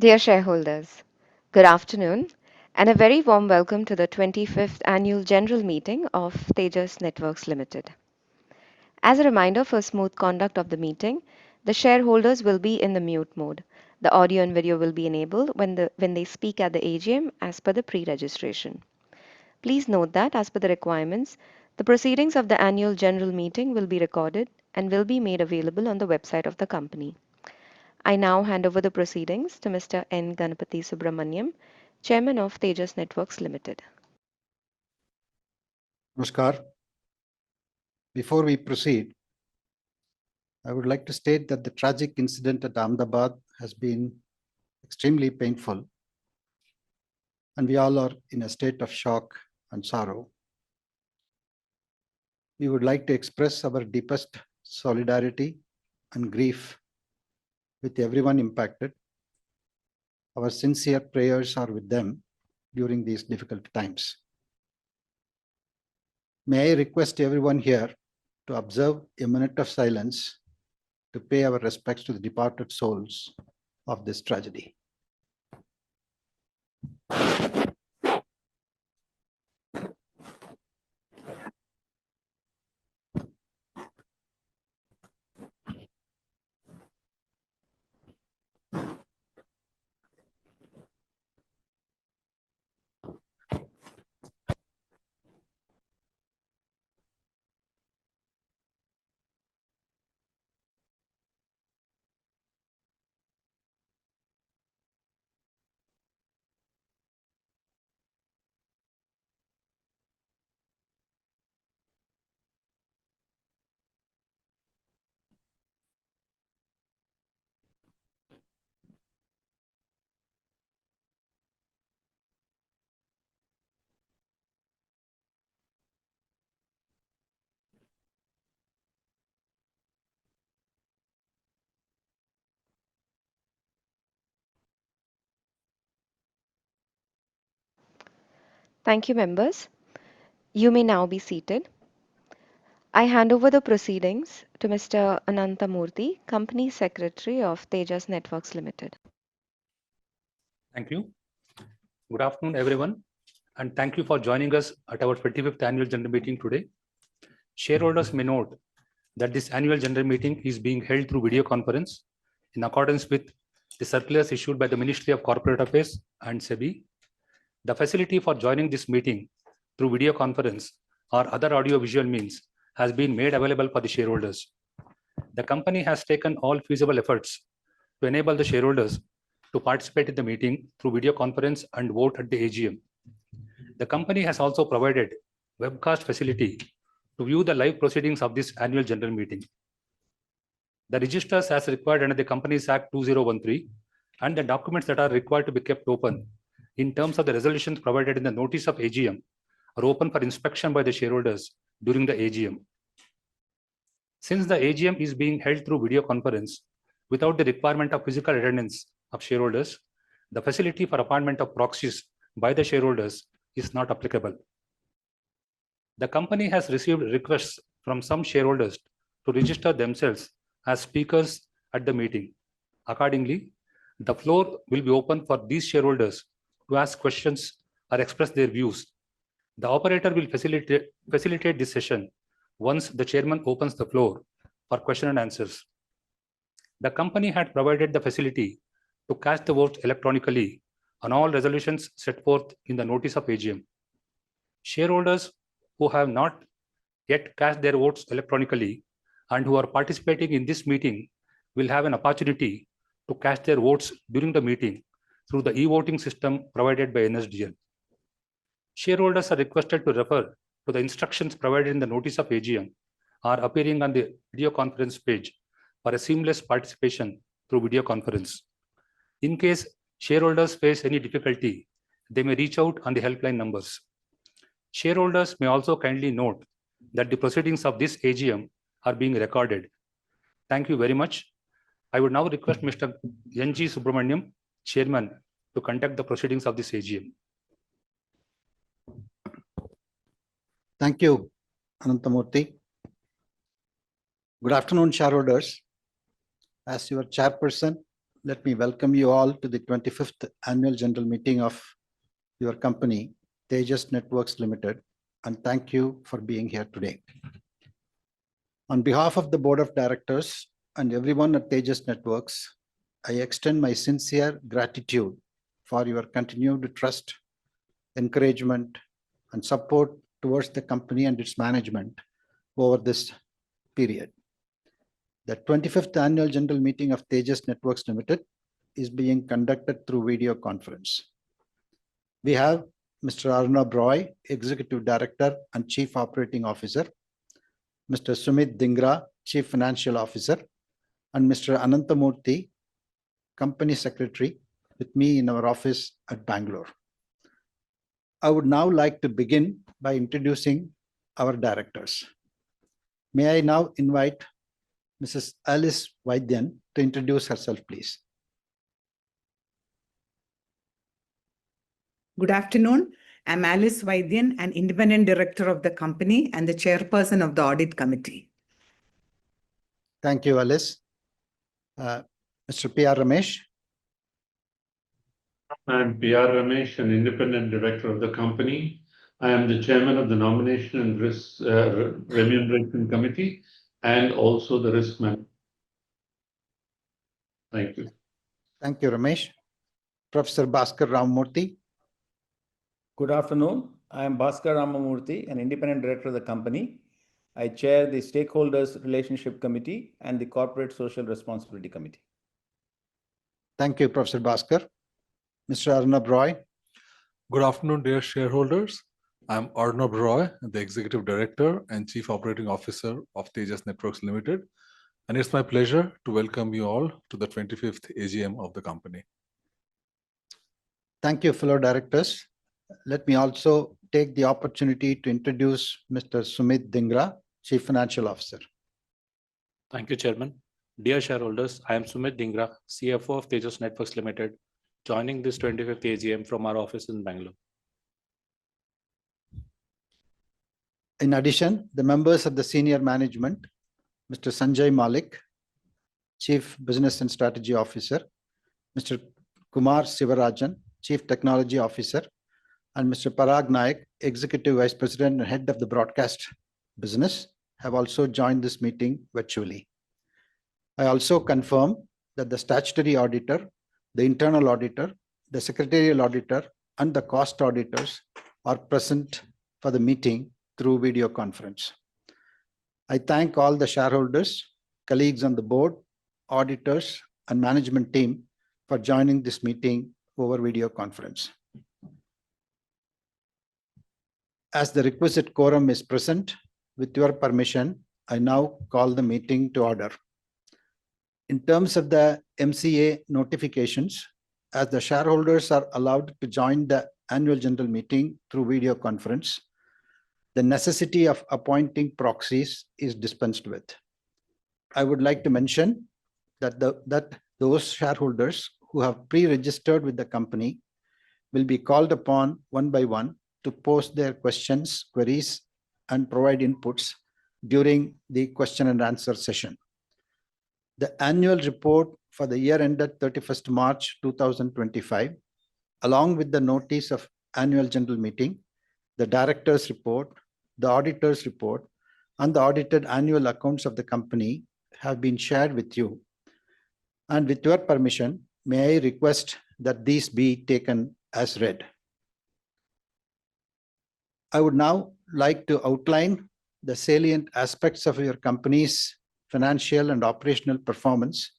Dear shareholders, good afternoon and a very warm welcome to the 25th Annual General Meeting of Tejas Networks Limited. As a reminder for smooth conduct of the meeting, the shareholders will be in the mute mode. The audio and video will be enabled when they speak at the AGM as per the pre-registration. Please note that as per the requirements, the proceedings of the annual general meeting will be recorded and will be made available on the website of the company. I now hand over the proceedings to Mr. N. Ganapathy Subramaniam, Chairman of Tejas Networks Limited. Namaskar. Before we proceed, I would like to state that the tragic incident at Ahmedabad has been extremely painful, and we all are in a state of shock and sorrow. We would like to express our deepest solidarity and grief with everyone impacted. Our sincere prayers are with them during these difficult times. May I request everyone here to observe a minute of silence to pay our respects to the departed souls of this tragedy. Thank you, members. You may now be seated. I hand over the proceedings to Mr. Anantamurthy, Company Secretary of Tejas Networks Limited. Thank you. Good afternoon, everyone, and thank you for joining us at our 25th Annual General Meeting today. Shareholders may note that this Annual General Meeting is being held through video conference in accordance with the circulars issued by the Ministry of Corporate Affairs and SEBI. The facility for joining this meeting through video conference or other audio-visual means has been made available for the shareholders. The company has taken all feasible efforts to enable the shareholders to participate in the meeting through video conference and vote at the AGM. The company has also provided webcast facility to view the live proceedings of this annual general meeting. The registers as required under the Companies Act 2013 and the documents that are required to be kept open in terms of the resolutions provided in the notice of AGM are open for inspection by the shareholders during the AGM. Since the AGM is being held through video conference without the requirement of physical attendance of shareholders, the facility for appointment of proxies by the shareholders is not applicable. The company has received requests from some shareholders to register themselves as speakers at the meeting. Accordingly, the floor will be open for these shareholders to ask questions or express their views. The operator will facilitate this session once the chairman opens the floor for question and answers. The company had provided the facility to cast the votes electronically on all resolutions set forth in the notice of AGM. Shareholders who have not yet cast their votes electronically and who are participating in this meeting will have an opportunity to cast their votes during the meeting through the e-voting system provided by NSDL. Shareholders are requested to refer to the instructions provided in the notice of AGM or appearing on the video conference page for a seamless participation through video conference. In case shareholders face any difficulty, they may reach out on the helpline numbers. Shareholders may also kindly note that the proceedings of this AGM are being recorded. Thank you very much. I would now request Mr. N.G. Subramaniam, Chairman, to conduct the proceedings of this AGM. Thank you, Anantamurthy. Good afternoon, shareholders. As your chairperson, let me welcome you all to the 25th Annual General Meeting of your company, Tejas Networks Limited, and thank you for being here today. On behalf of the Board of Directors and everyone at Tejas Networks, I extend my sincere gratitude for your continued trust, encouragement, and support towards the company and its management over this period. The 25th Annual General Meeting of Tejas Networks Limited is being conducted through video conference. We have Mr. Arnab Roy, Executive Director and Chief Operating Officer, Mr. Sumit Dhingra, Chief Financial Officer, and Mr. Anantamurthy, Company Secretary, with me in our office at Bangalore. I would now like to begin by introducing our directors. May I now invite Mrs. Alice Vaidyan to introduce herself, please. Good afternoon. I'm Alice Vaidyan, an independent director of the company and the chairperson of the audit committee. Thank you, Alice. Mr. P.R. Ramesh. I'm P.R. Ramesh, an independent director of the company. I am the chairman of the Nomination and Risk Remuneration Committee and also the Risk Management. Thank you. Thank you, Ramesh. Professor Bhaskar Ramamurthy. Good afternoon. I am Bhaskar Ramamurthy, an independent director of the company. I chair the Stakeholders Relationship Committee and the Corporate Social Responsibility Committee. Thank you, Professor Bhaskar. Mr. Arnab Roy. Good afternoon, dear shareholders. I'm Arnab Roy, the Executive Director and Chief Operating Officer of Tejas Networks Limited. And it's my pleasure to welcome you all to the 25th AGM of the company. Thank you, fellow directors. Let me also take the opportunity to introduce Mr. Sumit Dhingra, Chief Financial Officer. Thank you, Chairman. Dear shareholders, I am Sumit Dhingra, CFO of Tejas Networks Limited, joining this 25th AGM from our office in Bangalore. In addition, the members of the senior management, Mr. Sanjay Malik, Chief Business and Strategy Officer, Mr. Kumar Sivarajan, Chief Technology Officer, and Mr. Parag Naik, Executive Vice President and Head of the Broadcast Business, have also joined this meeting virtually. I also confirm that the statutory auditor, the internal auditor, the secretarial auditor, and the cost auditors are present for the meeting through video conference. I thank all the shareholders, colleagues on the board, auditors, and management team for joining this meeting over video conference. As the requisite quorum is present, with your permission, I now call the meeting to order. In terms of the MCA notifications, as the shareholders are allowed to join the annual general meeting through video conference, the necessity of appointing proxies is dispensed with. I would like to mention that those shareholders who have pre-registered with the company will be called upon one by one to post their questions, queries, and provide inputs during the question and answer session. The annual report for the year ended 31st March 2025, along with the notice of annual general meeting, the director's report, the auditor's report, and the audited annual accounts of the company have been shared with you. And with your permission, may I request that these be taken as read. I would now like to outline the salient aspects of your company's financial and operational performance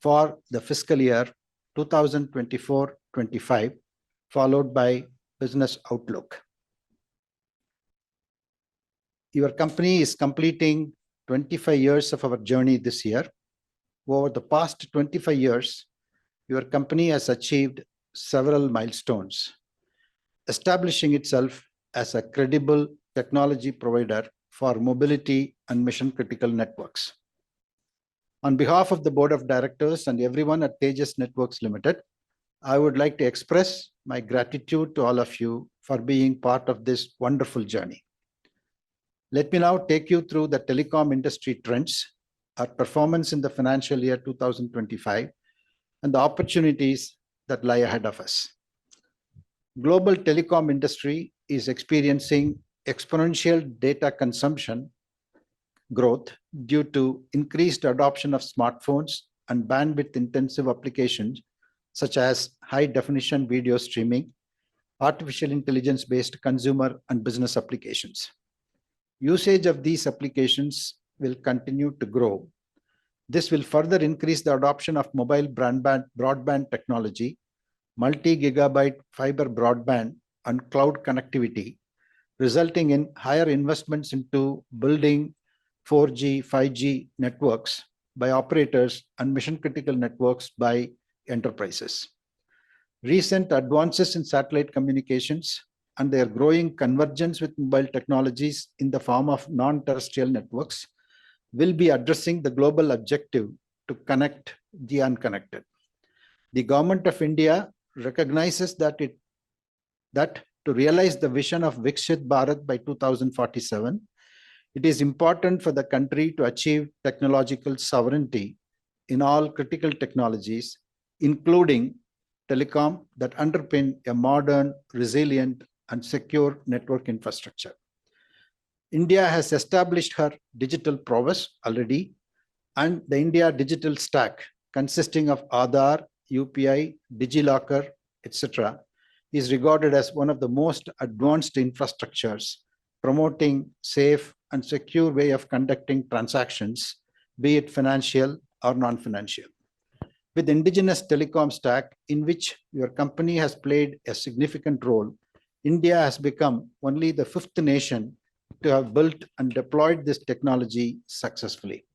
for the fiscal year 2024-25, followed by business outlook. Your company is completing 25 years of our journey this year. Over the past 25 years, your company has achieved several milestones, establishing itself as a credible technology provider for mobility and mission-critical networks. On behalf of the Board of Directors and everyone at Tejas Networks Limited, I would like to express my gratitude to all of you for being part of this wonderful journey. Let me now take you through the telecom industry trends, our performance in the financial year 2025, and the opportunities that lie ahead of us. Global telecom industry is experiencing exponential data consumption growth due to increased adoption of smartphones and bandwidth-intensive applications such as high-definition video streaming, artificial intelligence-based consumer and business applications. Usage of these applications will continue to grow. This will further increase the adoption of mobile broadband technology, multi-gigabyte fiber broadband, and cloud connectivity, resulting in higher investments into building 4G, 5G networks by operators and mission-critical networks by enterprises. Recent advances in satellite communications and their growing convergence with mobile technologies in the form of non-terrestrial networks will be addressing the global objective to connect the unconnected. The Government of India recognizes that to realize the vision of Viksit Bharat by 2047, it is important for the country to achieve technological sovereignty in all critical technologies, including telecom, that underpin a modern, resilient, and secure network infrastructure. India has established her digital prowess already, and the India digital stack, consisting of Aadhaar, UPI, DigiLocker, etc., is regarded as one of the most advanced infrastructures, promoting safe and secure way of conducting transactions, be it financial or non-financial. With indigenous telecom stack, in which your company has played a significant role, India has become only the 5th nation to have built and deployed this technology successfully.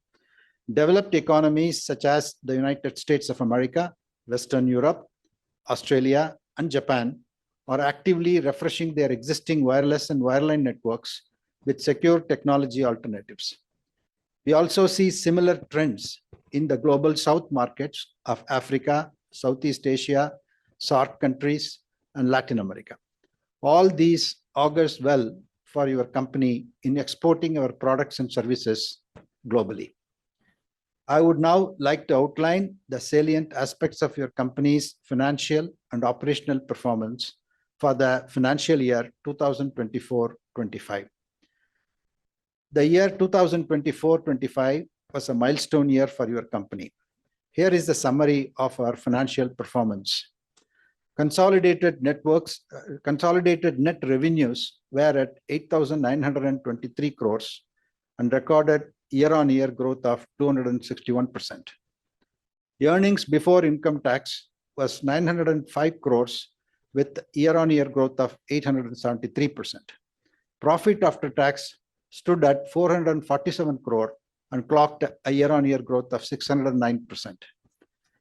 Developed economies such as the United States of America, Western Europe, Australia, and Japan are actively refreshing their existing wireless and wireline networks with secure technology alternatives. We also see similar trends in the global South markets of Africa, Southeast Asia, SAARC countries, and Latin America. All these augurs well for your company in exporting our products and services globally. I would now like to outline the salient aspects of your company's financial and operational performance for the financial year 2024-25. The year 2024-25 was a milestone year for your company. Here is the summary of our financial performance. Consolidated net revenues were at 8,923 crores and recorded year-on-year growth of 261%. Earnings before income tax was 905 crores with year-on-year growth of 873%. Profit after tax stood at 447 crore and clocked a year-on-year growth of 609%.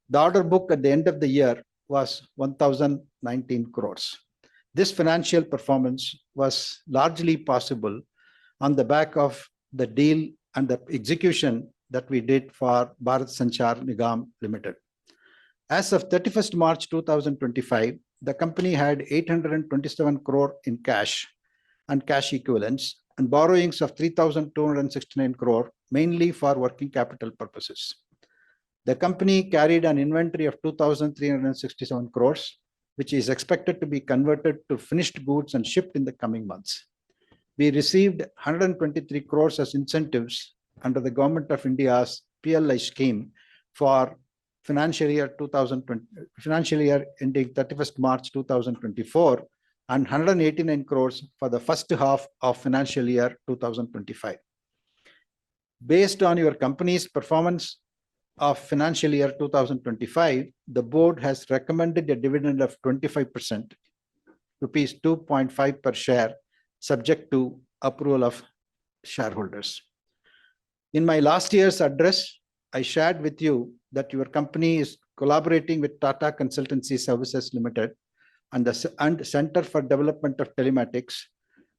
The order book at the end of the year was 1,019 crores. This financial performance was largely possible on the back of the deal and the execution that we did for Bharat Sanchar Nigam Limited. As of 31st March 2025, the company had 827 crore in cash and cash equivalents and borrowings of 3,269 crore, mainly for working capital purposes. The company carried an inventory of 2,367 crores, which is expected to be converted to finished goods and shipped in the coming months. We received 123 crores as incentives under the Government of India's PLI scheme for financial year ending 31st March 2024 and 189 crores for the first half of financial year 2025. Based on your company's performance of financial year 2025, the board has recommended a dividend of 25%, rupees 2.5 per share, subject to approval of shareholders. In my last year's address, I shared with you that your company is collaborating with Tata Consultancy Services Limited and the Center for Development of Telematics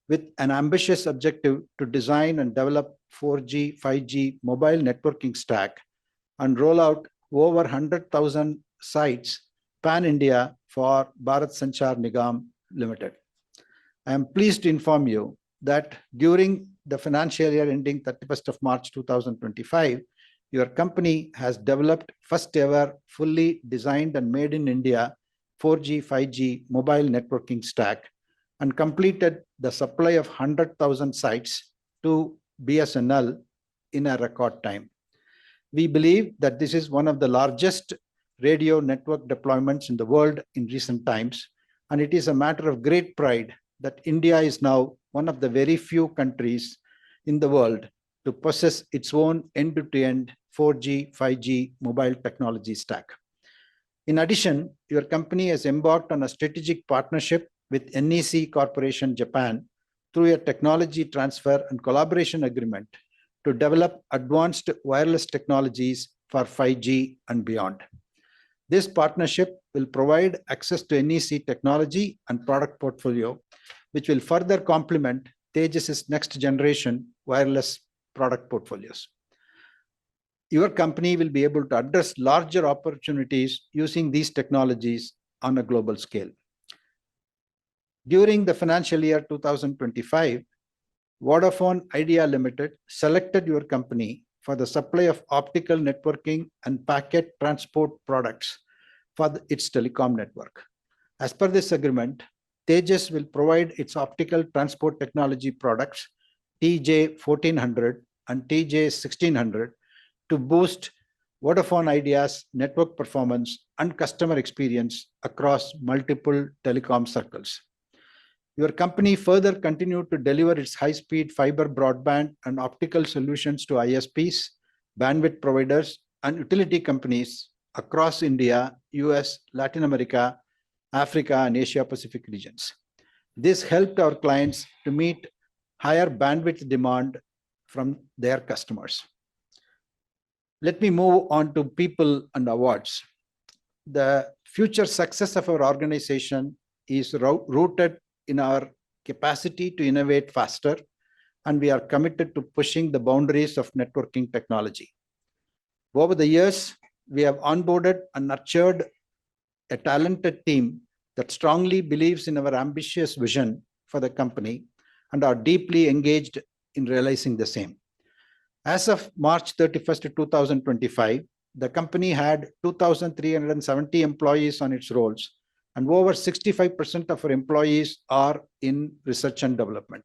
with an ambitious objective to design and develop 4G, 5G mobile networking stack and roll out over 100,000 sites pan-India for Bharat Sanchar Nigam Limited. I am pleased to inform you that during the financial year ending 31st of March 2025, your company has developed first ever fully designed and made in India 4G, 5G mobile networking stack and completed the supply of 100,000 sites to BSNL in a record time. We believe that this is one of the largest radio network deployments in the world in recent times, and it is a matter of great pride that India is now one of the very few countries in the world to possess its own end-to-end 4G, 5G mobile technology stack. In addition, your company has embarked on a strategic partnership with NEC Corporation Japan through a technology transfer and collaboration agreement to develop advanced wireless technologies for 5G and beyond. This partnership will provide access to NEC technology and product portfolio, which will further complement Tejas' next generation wireless product portfolios. Your company will be able to address larger opportunities using these technologies on a global scale. During the financial year 2025, Vodafone Idea Limited selected your company for the supply of optical networking and packet transport products for its telecom network. As per this agreement, Tejas will provide its optical transport technology products TJ 1400 and TJ 1600 to boost Vodafone Idea's network performance and customer experience across multiple telecom circles. Your company further continued to deliver its high-speed fiber broadband and optical solutions to ISPs, bandwidth providers, and utility companies across India, US, Latin America, Africa, and Asia Pacific regions. This helped our clients to meet higher bandwidth demand from their customers. Let me move on to people and awards. The future success of our organization is rooted in our capacity to innovate faster, and we are committed to pushing the boundaries of networking technology. Over the years, we have onboarded and nurtured a talented team that strongly believes in our ambitious vision for the company and are deeply engaged in realizing the same. As of March 31st, 2025, the company had 2,370 employees on its rolls, and over 65% of our employees are in research and development.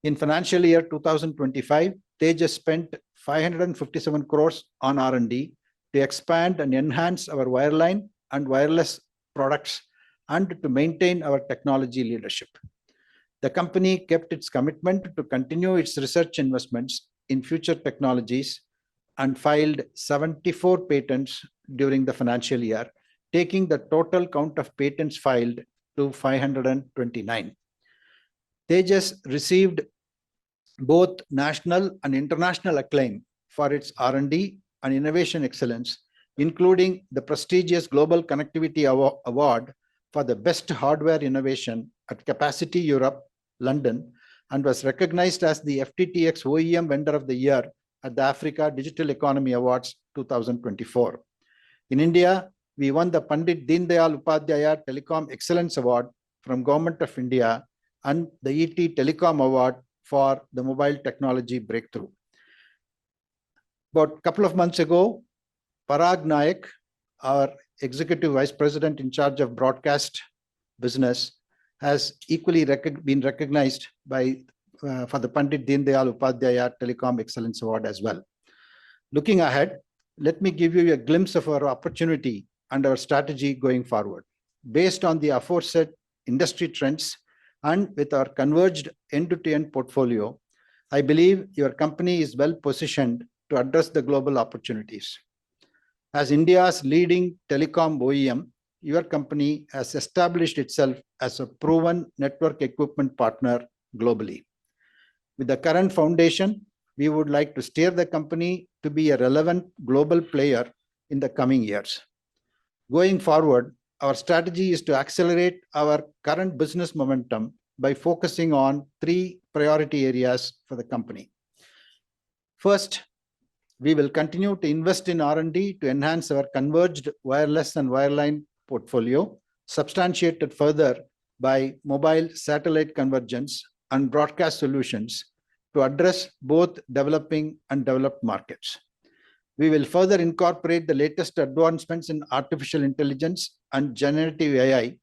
In financial year 2025, Tejas spent 557 crores on R&D to expand and enhance our wireline and wireless products and to maintain our technology leadership. The company kept its commitment to continue its research investments in future technologies and filed 74 patents during the financial year, taking the total count of patents filed to 529. Tejas received both national and international acclaim for its R&D and innovation excellence, including the prestigious Global Connectivity Award for the best hardware innovation at Capacity Europe, London, and was recognized as the FTTX OEM Vendor of the Year at the Africa Digital Economy Awards 2024. In India, we won the Pandit Deen Dayal Upadhyaya Telecom Excellence Award from Government of India and the ET Telecom Award for the mobile technology breakthrough. About a couple of months ago, Parag Naik, our Executive Vice President in charge of broadcast business, has equally been recognized for the Pandit Deen Dayal Upadhyaya Telecom Excellence Award as well. Looking ahead, let me give you a glimpse of our opportunity and our strategy going forward. Based on the aforesaid industry trends and with our converged end-to-end portfolio, I believe your company is well positioned to address the global opportunities. As India's leading telecom OEM, your company has established itself as a proven network equipment partner globally. With the current foundation, we would like to steer the company to be a relevant global player in the coming years. Going forward, our strategy is to accelerate our current business momentum by focusing on 3 priority areas for the company. First, we will continue to invest in R&D to enhance our converged wireless and wireline portfolio, substantiated further by mobile satellite convergence and broadcast solutions to address both developing and developed markets. We will further incorporate the latest advancements in artificial intelligence and generative AI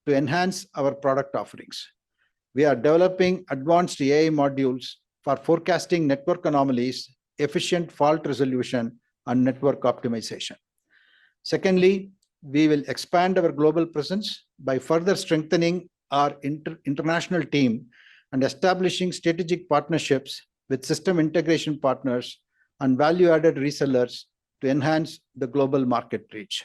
to enhance our product offerings. We are developing advanced AI modules for forecasting network anomalies, efficient fault resolution, and network optimization. Secondly, we will expand our global presence by further strengthening our international team and establishing strategic partnerships with system integration partners and value-added resellers to enhance the global market reach.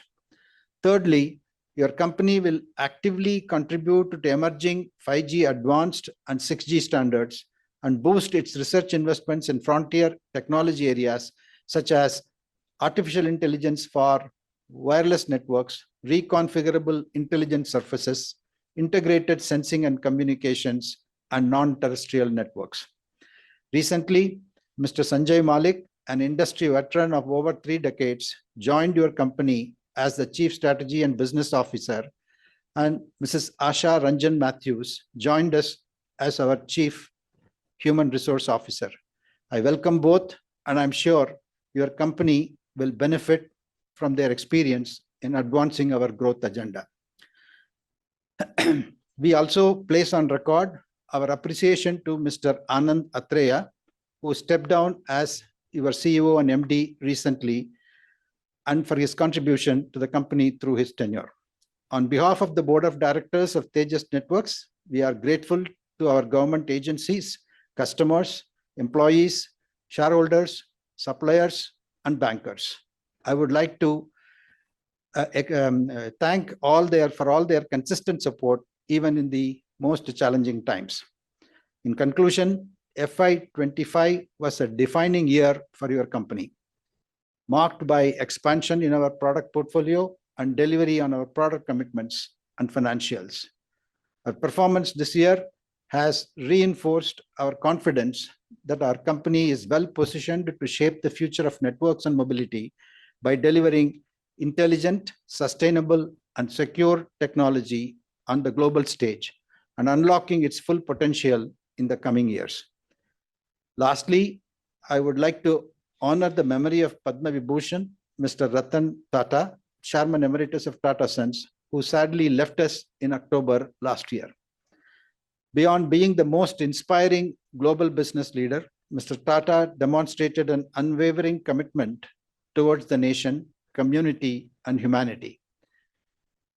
Thirdly, your company will actively contribute to emerging 5G advanced and 6G standards and boost its research investments in frontier technology areas such as artificial intelligence for wireless networks, reconfigurable intelligent surfaces, integrated sensing and communications, and non-terrestrial networks. Recently, Mr. Sanjay Malik, an industry veteran of over 3 decades, joined your company as the Chief Strategy and Business Officer, and Mrs. Asha Ranjan Matthews joined us as our Chief Human Resource Officer. I welcome both, and I'm sure your company will benefit from their experience in advancing our growth agenda. We also place on record our appreciation to Mr. Anand Atreya, who stepped down as your CEO and MD recently, and for his contribution to the company through his tenure. On behalf of the Board of Directors of Tejas Networks, we are grateful to our government agencies, customers, employees, shareholders, suppliers, and bankers. I would like to thank for all their consistent support, even in the most challenging times. In conclusion, FY25 was a defining year for your company, marked by expansion in our product portfolio and delivery on our product commitments and financials. Our performance this year has reinforced our confidence that our company is well positioned to shape the future of networks and mobility by delivering intelligent, sustainable, and secure technology on the global stage and unlocking its full potential in the coming years. Lastly, I would like to honor the memory of Padma Vibhushan, Mr. Ratan Tata, Chairman Emeritus of Tata Sons, who sadly left us in October last year. Beyond being the most inspiring global business leader, Mr. Tata demonstrated an unwavering commitment towards the nation, community, and humanity.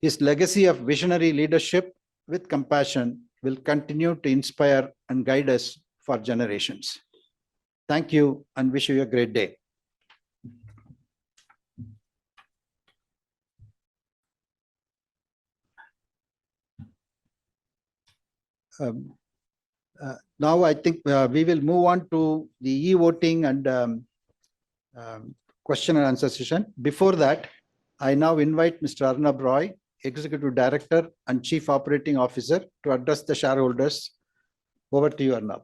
His legacy of visionary leadership with compassion will continue to inspire and guide us for generations. Thank you and wish you a great day. Now I think we will move on to the e-voting and question and answer session. Before that, I now invite Mr. Arnab Roy, Executive Director and Chief Operating Officer, to address the shareholders. Over to you, Arnab.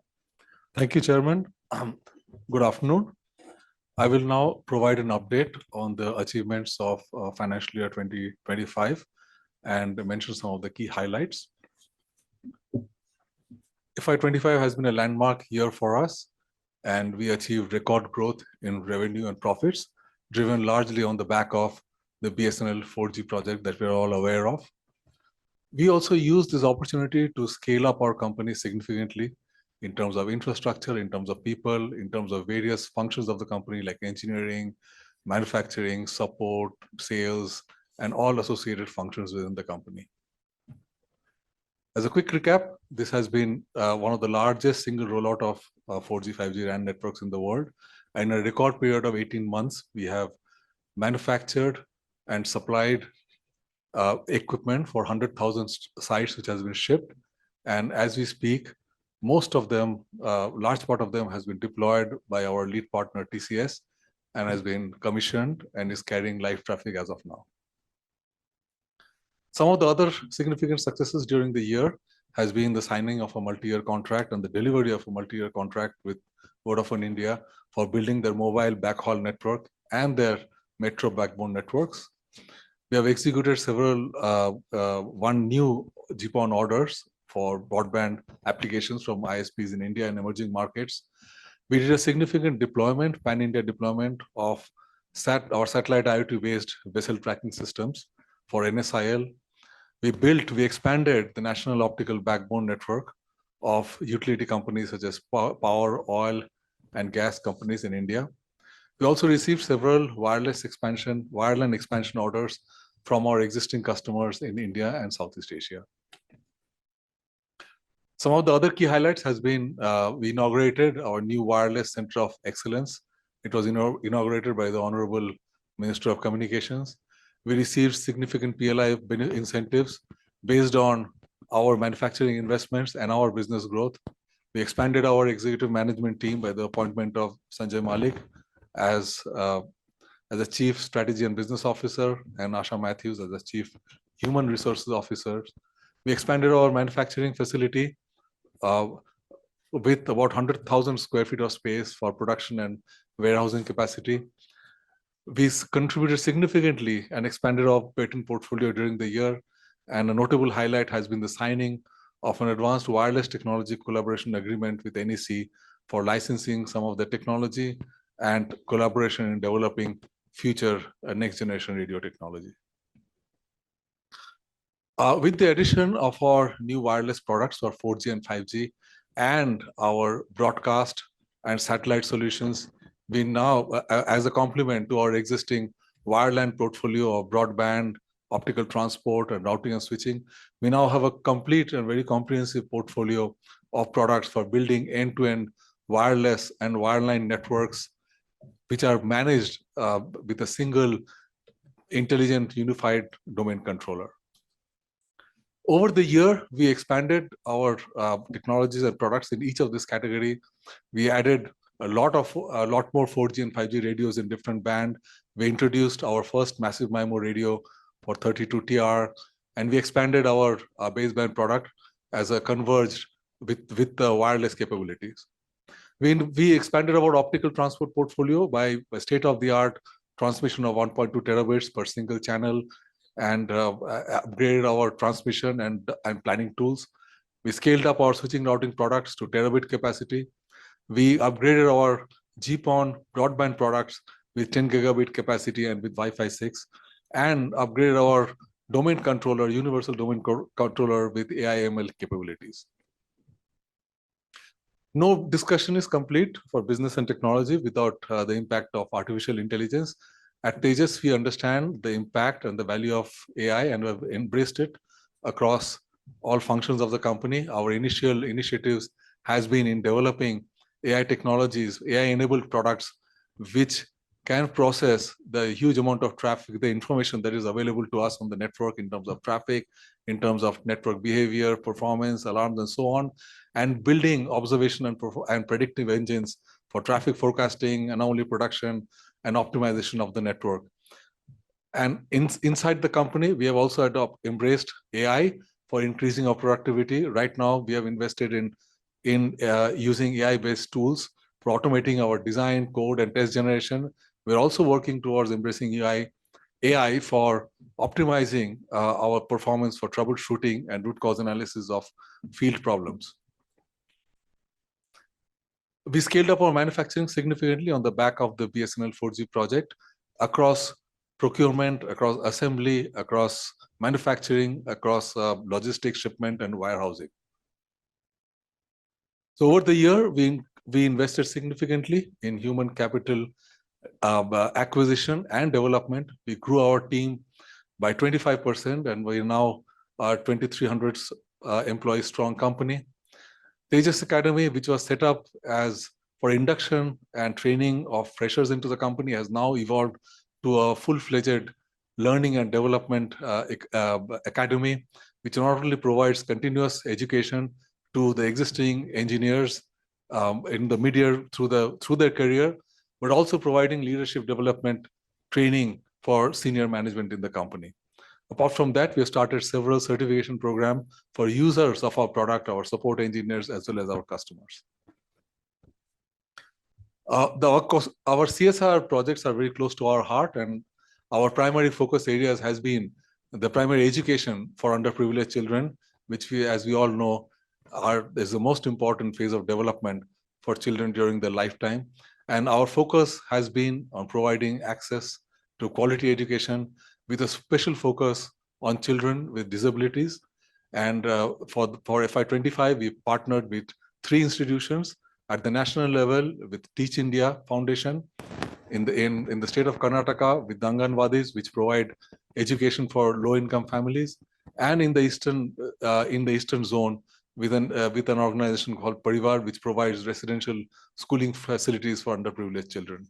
Thank you, Chairman. Good afternoon. I will now provide an update on the achievements of financial year 2025 and mention some of the key highlights. FY25 has been a landmark year for us, and we achieved record growth in revenue and profits, driven largely on the back of the BSNL 4G project that we're all aware of. We also used this opportunity to scale up our company significantly in terms of infrastructure, in terms of people, in terms of various functions of the company like engineering, manufacturing, support, sales, and all associated functions within the company. As a quick recap, this has been one of the largest single rollout of 4G, 5G RAN networks in the world. In a record period of 18 months, we have manufactured and supplied equipment for 100,000 sites, which has been shipped. And as we speak, most of them, large part of them has been deployed by our lead partner TCS and has been commissioned and is carrying live traffic as of now. Some of the other significant successes during the year has been the signing of a multi-year contract and the delivery of a multi-year contract with Vodafone India for building their mobile backhaul network and their metro backbone networks. We have executed one new GPON orders for broadband applications from ISPs in India and emerging markets. We did a significant deployment, pan-India deployment of our satellite IoT-based vessel tracking systems for NSIL. We expanded the national optical backbone network of utility companies such as power, oil, and gas companies in India. We also received several wireline expansion orders from our existing customers in India and Southeast Asia. Some of the other key highlights has been we inaugurated our new Wireless Center of Excellence. It was inaugurated by the Honorable Minister of Communications. We received significant PLI incentives based on our manufacturing investments and our business growth. We expanded our executive management team by the appointment of Sanjay Malik as a Chief Strategy and Business Officer and Asha Matthews as a Chief Human Resources Officer. We expanded our manufacturing facility with about 100,000 square feet of space for production and warehousing capacity. We contributed significantly and expanded our patent portfolio during the year. And a notable highlight has been the signing of an advanced wireless technology collaboration agreement with NEC for licensing some of the technology and collaboration in developing future next generation radio technology. With the addition of our new wireless products for 4G and 5G and our broadcast and satellite solutions, we now, as a complement to our existing wireline portfolio of broadband, optical transport, and routing and switching, we now have a complete and very comprehensive portfolio of products for building end-to-end wireless and wireline networks, which are managed with a single intelligent unified domain controller. Over the year, we expanded our technologies and products in each of this category. We added a lot more 4G and 5G radios in different band. We introduced our first massive MIMO radio for 32TR, and we expanded our baseband product as a converged with the wireless capabilities. We expanded our optical transport portfolio by state-of-the-art transmission of 1.2 terabits per single channel, and upgraded our transmission and planning tools. We scaled up our switching routing products to terabit capacity. We upgraded our GPON broadband products with 10 gigabit capacity and with Wi-Fi 6, and upgraded our domain controller, universal domain controller with AI/ML capabilities. No discussion is complete for business and technology without the impact of artificial intelligence. At Tejas, we understand the impact and the value of AI, and we have embraced it across all functions of the company. Our initial initiatives has been in developing AI technologies, AI-enabled products, which can process the huge amount of traffic, the information that is available to us on the network in terms of traffic, in terms of network behavior, performance, alarms, and so on, and building observation and predictive engines for traffic forecasting, anomaly production, and optimization of the network. And inside the company, we have also embraced AI for increasing our productivity. Right now, we have invested in using AI-based tools for automating our design, code, and test generation. We're also working towards embracing AI for optimizing our performance for troubleshooting and root cause analysis of field problems. We scaled up our manufacturing significantly on the back of the BSNL 4G project across procurement, across assembly, across manufacturing, across logistics, shipment, and warehousing. So over the year, we invested significantly in human capital acquisition and development. We grew our team by 25%, and we now are 2,300 employee strong company. Tejas Academy, which was set up as for induction and training of freshers into the company, has now evolved to a full-fledged learning and development academy, which not only provides continuous education to the existing engineers in the mid-year through their career, but also providing leadership development training for senior management in the company. Apart from that, we have started several certification programs for users of our product, our support engineers, as well as our customers. Our CSR projects are very close to our heart, and our primary focus areas has been the primary education for underprivileged children, which as we all know, is the most important phase of development for children during their lifetime. And our focus has been on providing access to quality education with a special focus on children with disabilities. And for FY25, we partnered with 3 institutions at the national level with Teach India Foundation, in the state of Karnataka with the Anganwadis, which provide education for low-income families, and in the eastern zone with an organization called Parivar, which provides residential schooling facilities for underprivileged children.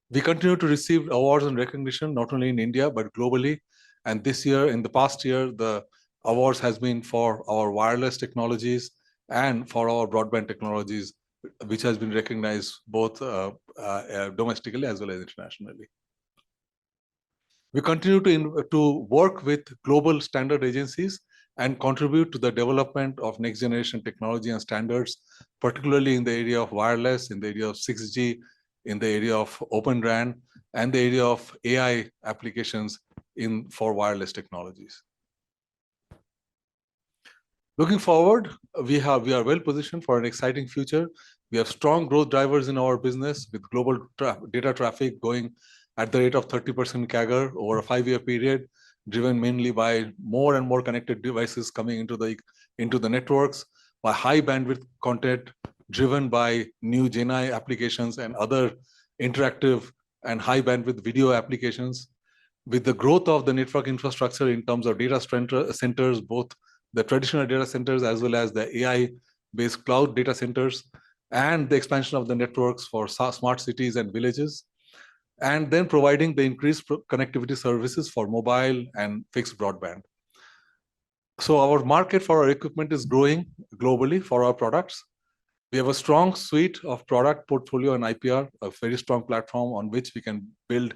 We continue to receive awards and recognition not only in India but globally. And this year, in the past year, the awards has been for our wireless technologies and for our broadband technologies, which has been recognized both domestically as well as internationally. We continue to work with global standard agencies and contribute to the development of next generation technology and standards, particularly in the area of wireless, in the area of 6G, in the area of Open RAN, and the area of AI applications for wireless technologies. Looking forward, we are well positioned for an exciting future. We have strong growth drivers in our business with global data traffic going at the rate of 30% CAGR over a 5-year period, driven mainly by more and more connected devices coming into the networks, by high bandwidth content driven by new GenAI applications and other interactive and high bandwidth video applications. With the growth of the network infrastructure in terms of data centers, both the traditional data centers as well as the AI-based cloud data centers, and the expansion of the networks for smart cities and villages, and then providing the increased connectivity services for mobile and fixed broadband. So our market for our equipment is growing globally for our products. We have a strong suite of product portfolio and IPR, a very strong platform on which we can build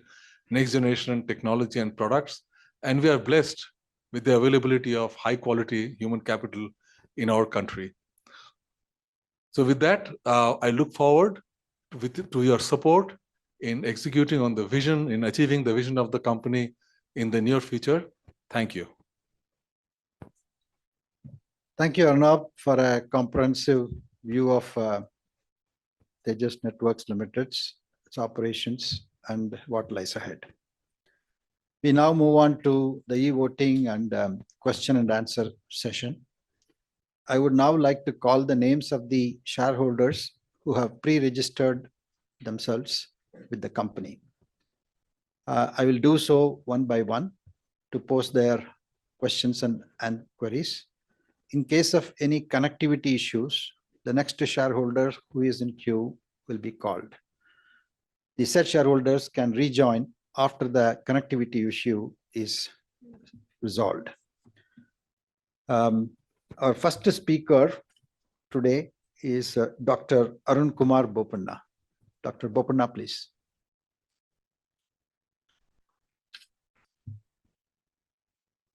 next generation technology and products. And we are blessed with the availability of high quality human capital in our country. So with that, I look forward to your support in executing on the vision, in achieving the vision of the company in the near future. Thank you. Thank you, Arnab, for a comprehensive view of Tejas Networks Limited's its operations and what lies ahead. We now move on to the e-voting and question and answer session. I would now like to call the names of the shareholders who have pre-registered themselves with the company. I will do so one by one to pose their questions and queries. In case of any connectivity issues, the next shareholder who is in queue will be called. The said shareholders can rejoin after the connectivity issue is resolved. Our first speaker today is Dr. Arun Kumar Bopanna. Dr. Bopanna, please.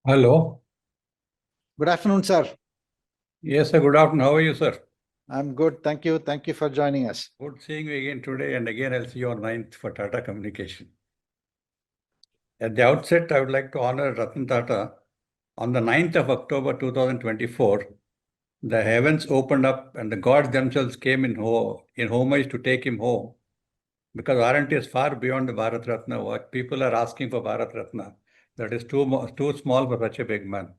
Hello. Good afternoon, sir. Yes, sir. Good afternoon. How are you, sir? I'm good. Thank you. Thank you for joining us. Good seeing you again today. And again, I'll see you on 9th for Tata Communication. At the outset, I would like to honor Ratan Tata. On the 9th of October 2024, the heavens opened up and the gods themselves came in homage to take him home. Because warranty is far beyond the Bharat Ratna. What people are asking for Bharat Ratna, that is too small for such a big man.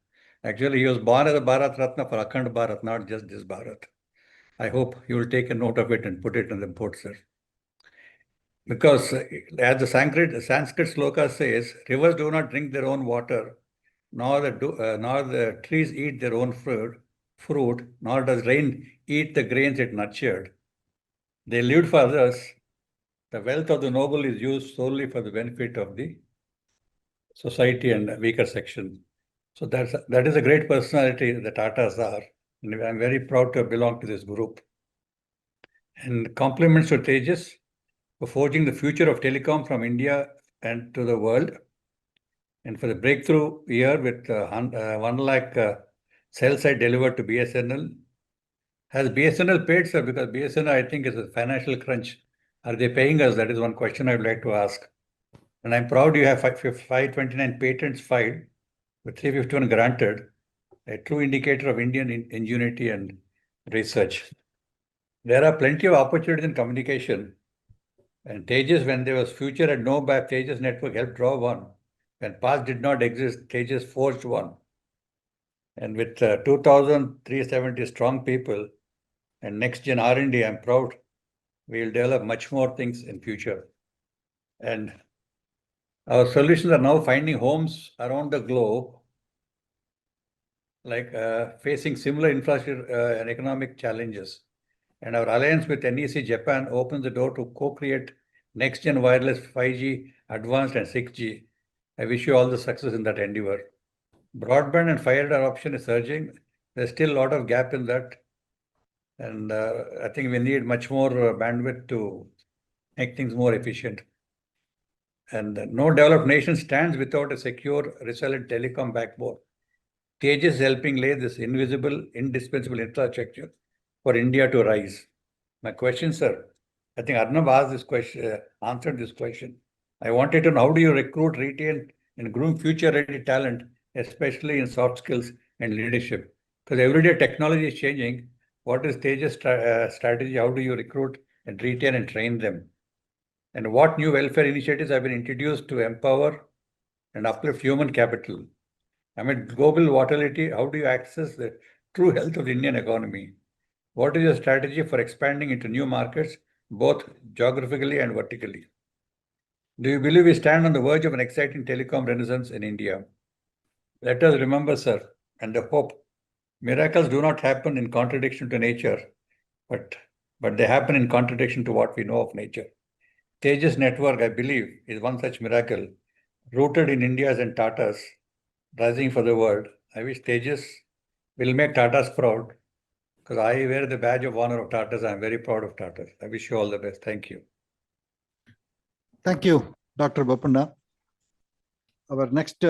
Actually, he was born as a Bharat Ratna for Akhand Bharat, not just this Bharat. I hope you will take a note of it and put it in the board, sir. Because as the Sanskrit sloka says, rivers do not drink their own water, nor the trees eat their own fruit, nor does rain eat the grains it nurtured. They lived for others. The wealth of the noble is used solely for the benefit of the society and weaker section. So that is a great personality the Tatas are. And I'm very proud to belong to this group. And compliments to Tejas for forging the future of telecom from India and to the world. And for the breakthrough year with 1 lakh cell site delivered to BSNL. Has BSNL paid, sir? Because BSNL, I think, is a financial crunch. Are they paying us? That is one question I would like to ask. And I'm proud you have 529 patents filed with 351 granted, a true indicator of Indian ingenuity and research. There are plenty of opportunities in communication. And Tejas, when there was future and no back, Tejas network helped draw one. When past did not exist, Tejas forged one. And with 2,370 strong people and next gen R&D, I'm proud we will develop much more things in future. And our solutions are now finding homes around the globe, like facing similar infrastructure and economic challenges. And our alliance with NEC Japan opens the door to co-create next-gen wireless 5G, advanced and 6G. I wish you all the success in that endeavor. Broadband and fiber adoption is surging. There's still a lot of gap in that. And I think we need much more bandwidth to make things more efficient. And no developed nation stands without a secure, resilient telecom backbone. Tejas is helping lay this invisible, indispensable infrastructure for India to rise. My question, sir, I think Arnab asked this question, answered this question. I wanted to know, how do you recruit, retain, and groom future-ready talent, especially in soft skills and leadership? Because everyday technology is changing. What is Tejas' strategy? How do you recruit and retain and train them? And what new welfare initiatives have been introduced to empower and uplift human capital? Amid global volatility, how do you access the true health of the Indian economy? What is your strategy for expanding into new markets, both geographically and vertically? Do you believe we stand on the verge of an exciting telecom renaissance in India? Let us remember, sir, and the hope, miracles do not happen in contradiction to nature, but they happen in contradiction to what we know of nature. Tejas network, I believe, is one such miracle, rooted in India's and Tata's, rising for the world. I wish Tejas will make Tata's proud, because I wear the badge of honor of Tata's. I'm very proud of Tata's. I wish you all the best. Thank you. Thank you, Dr. Bopanna. Our next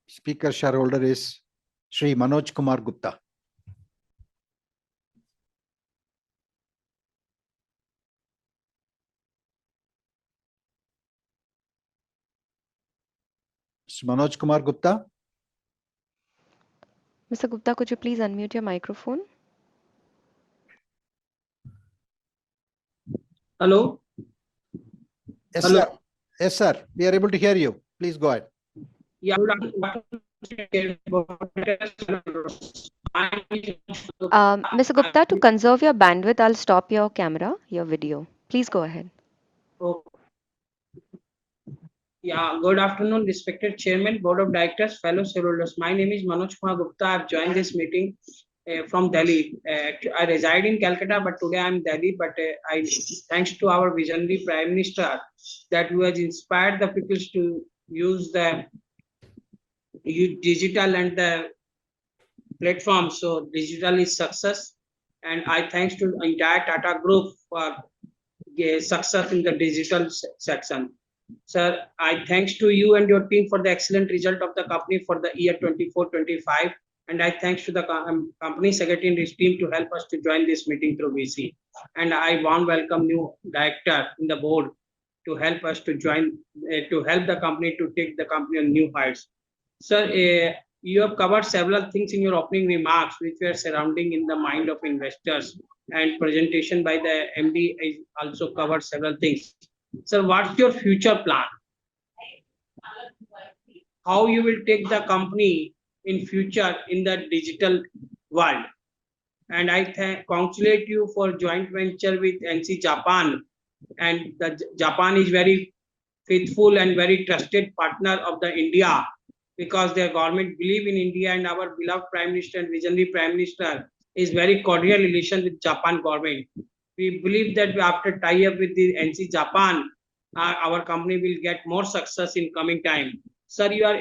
speaker shareholder is Shri Manoj Kumar Gupta. Mr. Manoj Kumar Gupta. Mr. Gupta, could you please unmute your microphone? Hello. Yes, Hello. sir. Yes, sir. We are able to hear you. Please go ahead. Yeah. Mr. Gupta, to conserve your bandwidth, I'll stop your camera, your video. Please go ahead. Oh. Yeah, good afternoon, respected Chairman, Board of Directors, fellow shareholders. My name is Manoj Kumar Gupta. I've joined this meeting from Delhi. I reside in Calcutta, but today I'm in Delhi. But I, thanks to our visionary Prime Minister, that who has inspired the people to use the digital and the platform. So digital is success, and I thanks to entire Tata Group for success in the digital section. Sir, I thanks to you and your team for the excellent result of the company for the year 24-25. And I thanks to the company secretary and his team to help us to join this meeting through VC. And I warm welcome new director in the board to help us to join, to help the company to take the company on new heights. Sir, you have covered several things in your opening remarks, which were surrounding in the mind of investors, and presentation by the MD also covered several things. Sir, what's your future plan? How you will take the company in future in the digital world? And I congratulate you for joint venture with NC Japan. And the Japan is very faithful and very trusted partner of the India, because their government believe in India, and our beloved Prime Minister and visionary Prime Minister is very cordial relation with Japan government. We believe that after tie up with the NC Japan, our company will get more success in coming time. Sir, you are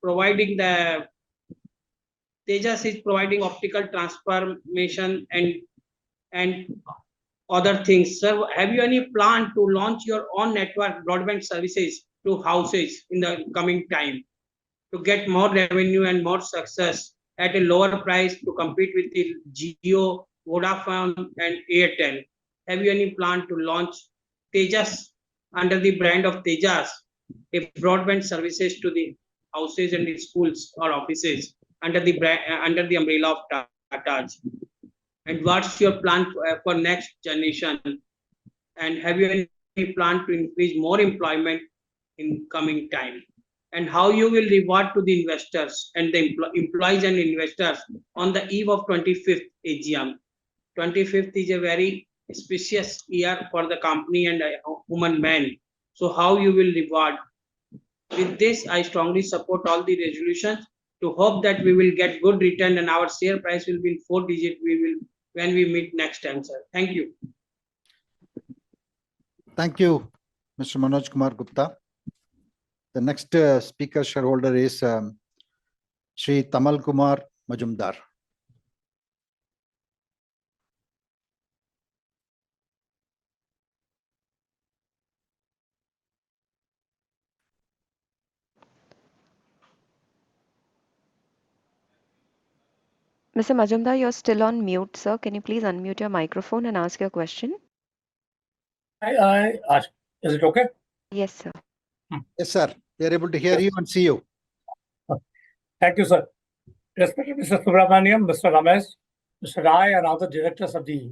providing the Tejas is providing optical transformation and other things. Sir, have you any plan to launch your own network broadband services to houses in the coming time to get more revenue and more success at a lower price to compete with the Jio, Vodafone, and Airtel? Have you any plan to launch Tejas under the brand of Tejas, a broadband services to the houses and the schools or offices under the brand, under the umbrella of Tata's? And what's your plan for next generation? And have you any plan to increase more employment in coming time? And how you will reward to the investors and the employees and investors on the eve of 25th AGM. 25th is a very auspicious year for the company and human man. So how you will reward? With this, I strongly support all the resolutions to hope that we will get good return and our share price will be in 4 digit. We will when we meet next time, sir. Thank you. Thank you, Mr. Manoj Kumar Gupta. The next speaker shareholder is Shri Tamal Kumar Majumdar. Mr. Majumdar, you're still on mute, sir. Can you please unmute your microphone and ask your question? Is it okay? Yes, sir. Yes, sir. We are able to hear you and see you. Thank you, sir. Respected Mr. Subramaniam, Mr. Ramesh, Mr. Rai, and other directors of the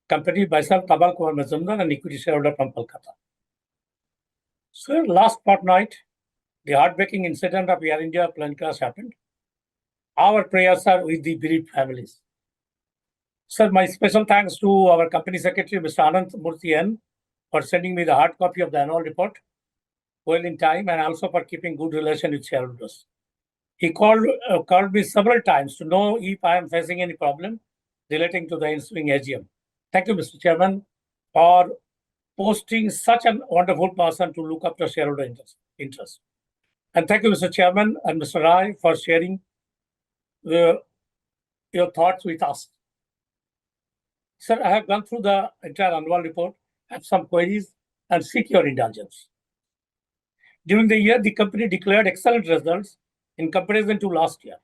company, myself, Tamal Kumar Majumdar, an equity shareholder from Kolkata. Sir, last fortnight, the heartbreaking incident of Air India plane crash happened. Our prayers are with the bereaved families. Sir, my special thanks to our company secretary, Mr. Anant Murthy N, for sending me the hard copy of the annual report well in time and also for keeping good relation with shareholders. He called me several times to know if I am facing any problem relating to the ensuing AGM. Thank you, Mr. Chairman, for posting such a wonderful person to look after shareholder interest. And thank you, Mr. Chairman and Mr. Rai, for sharing your thoughts with us. Sir, I have gone through the entire annual report, have some queries, and seek your indulgence. During the year, the company declared excellent results in comparison to last year,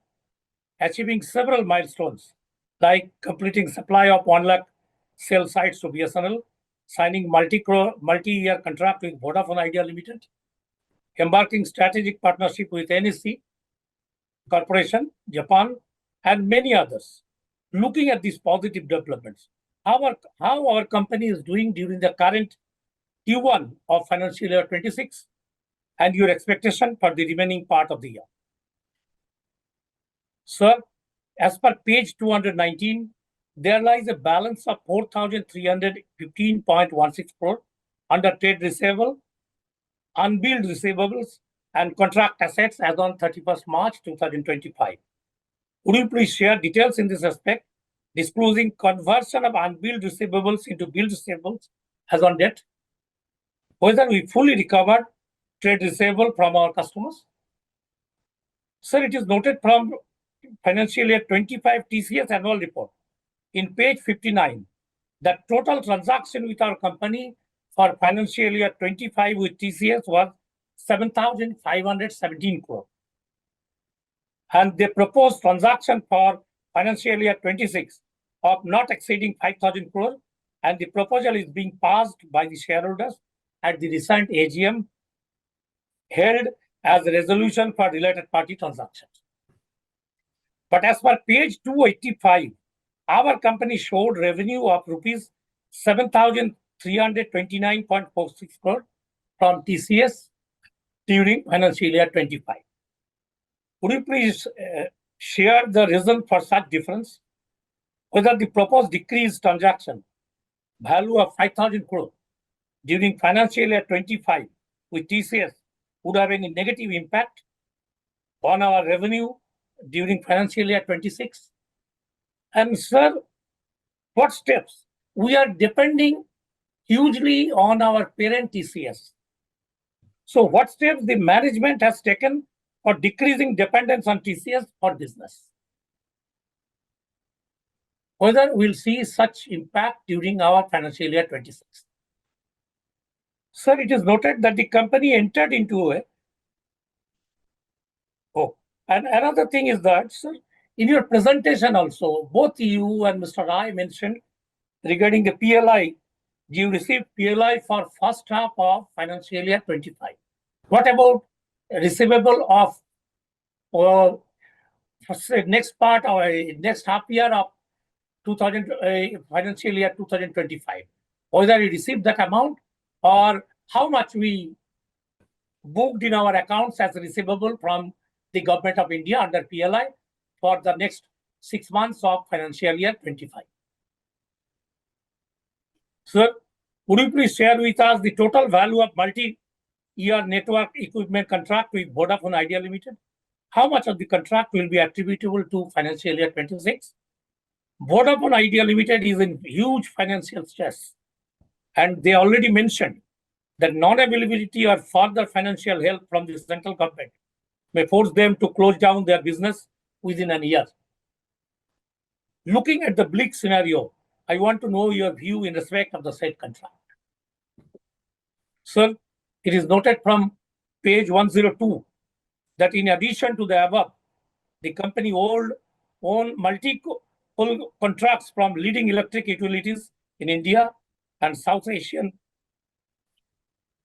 achieving several milestones like completing supply of 1 lakh cell sites to BSNL, signing multi-year contract with Vodafone Idea Limited, embarking strategic partnership with NEC Corporation, Japan, and many others. Looking at these positive developments, how our company is doing during the current Q1 of financial year 26 and your expectation for the remaining part of the year. Sir, as per page 219, there lies a balance of 4,315.16 crore under trade receivable, unbilled receivables, and contract assets as on 31st March 2025. Would you please share details in this aspect, disclosing conversion of unbilled receivables into billed receivables as on date? Whether we fully recovered trade receivable from our customers? Sir, it is noted from financial year 25 TCS annual report in page 59 that total transaction with our company for financial year 25 with TCS was 7,517 crore. And the proposed transaction for financial year 26 of not exceeding 5,000 crore, and the proposal is being passed by the shareholders at the recent AGM held as a resolution for related party transactions. But as per page 285, our company showed revenue of rupees 7,329.46 crore from TCS during financial year 25. Would you please share the reason for such difference? Whether the proposed decreased transaction value of 5,000 crore during financial year 25 with TCS would have any negative impact on our revenue during financial year 26? And sir, what steps? We are depending hugely on our parent TCS. So what steps the management has taken for decreasing dependence on TCS for business? Whether we'll see such impact during our financial year 26. Sir, it is noted that the company entered into a... Oh, and another thing is that, sir, in your presentation also, both you and Mr. Rai mentioned regarding the PLI, you received PLI for first half of financial year 25. What about receivable of next part or next half year of financial year 2025. Whether we received that amount or how much we booked in our accounts as receivable from the Government of India under PLI for the next 6 months of financial year 25. Sir, would you please share with us the total value of multi-year network equipment contract with Vodafone Idea Limited? How much of the contract will be attributable to financial year 26? Vodafone Idea Limited is in huge financial stress, and they already mentioned that non-availability or further financial help from the central government may force them to close down their business within a year. Looking at the bleak scenario, I want to know your view in respect of the said contract. Sir, it is noted from page 102 that in addition to the above, the company own multiple contracts from leading electric utilities in India and South Asian.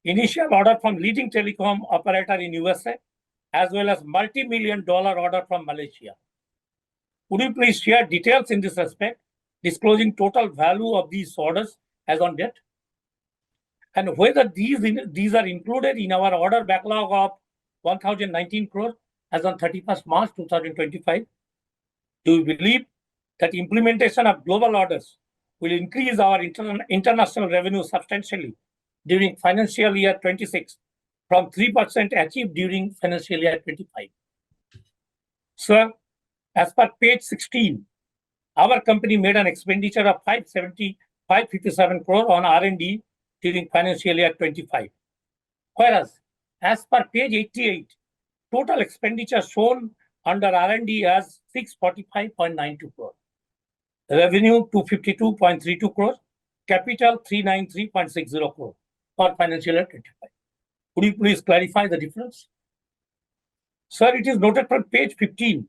Initial order from leading telecom operator in USA, as well as multi-million-dollar order from Malaysia. Would you please share details in this respect, disclosing total value of these orders as on date? And whether these are included in our order backlog of 1,019 crore as on 31st March 2025? Do you believe that implementation of global orders will increase our international revenue substantially during financial year 26 from 3% achieved during financial year 25? Sir, as per page 16, our company made an expenditure of 557 crore on R&D during financial year 25. Whereas, as per page 88, total expenditure shown under R&D as 645.92 crore. Revenue 252.32 crore, capital 393.60 crore for financial year 25. Could you please clarify the difference? Sir, it is noted from page 15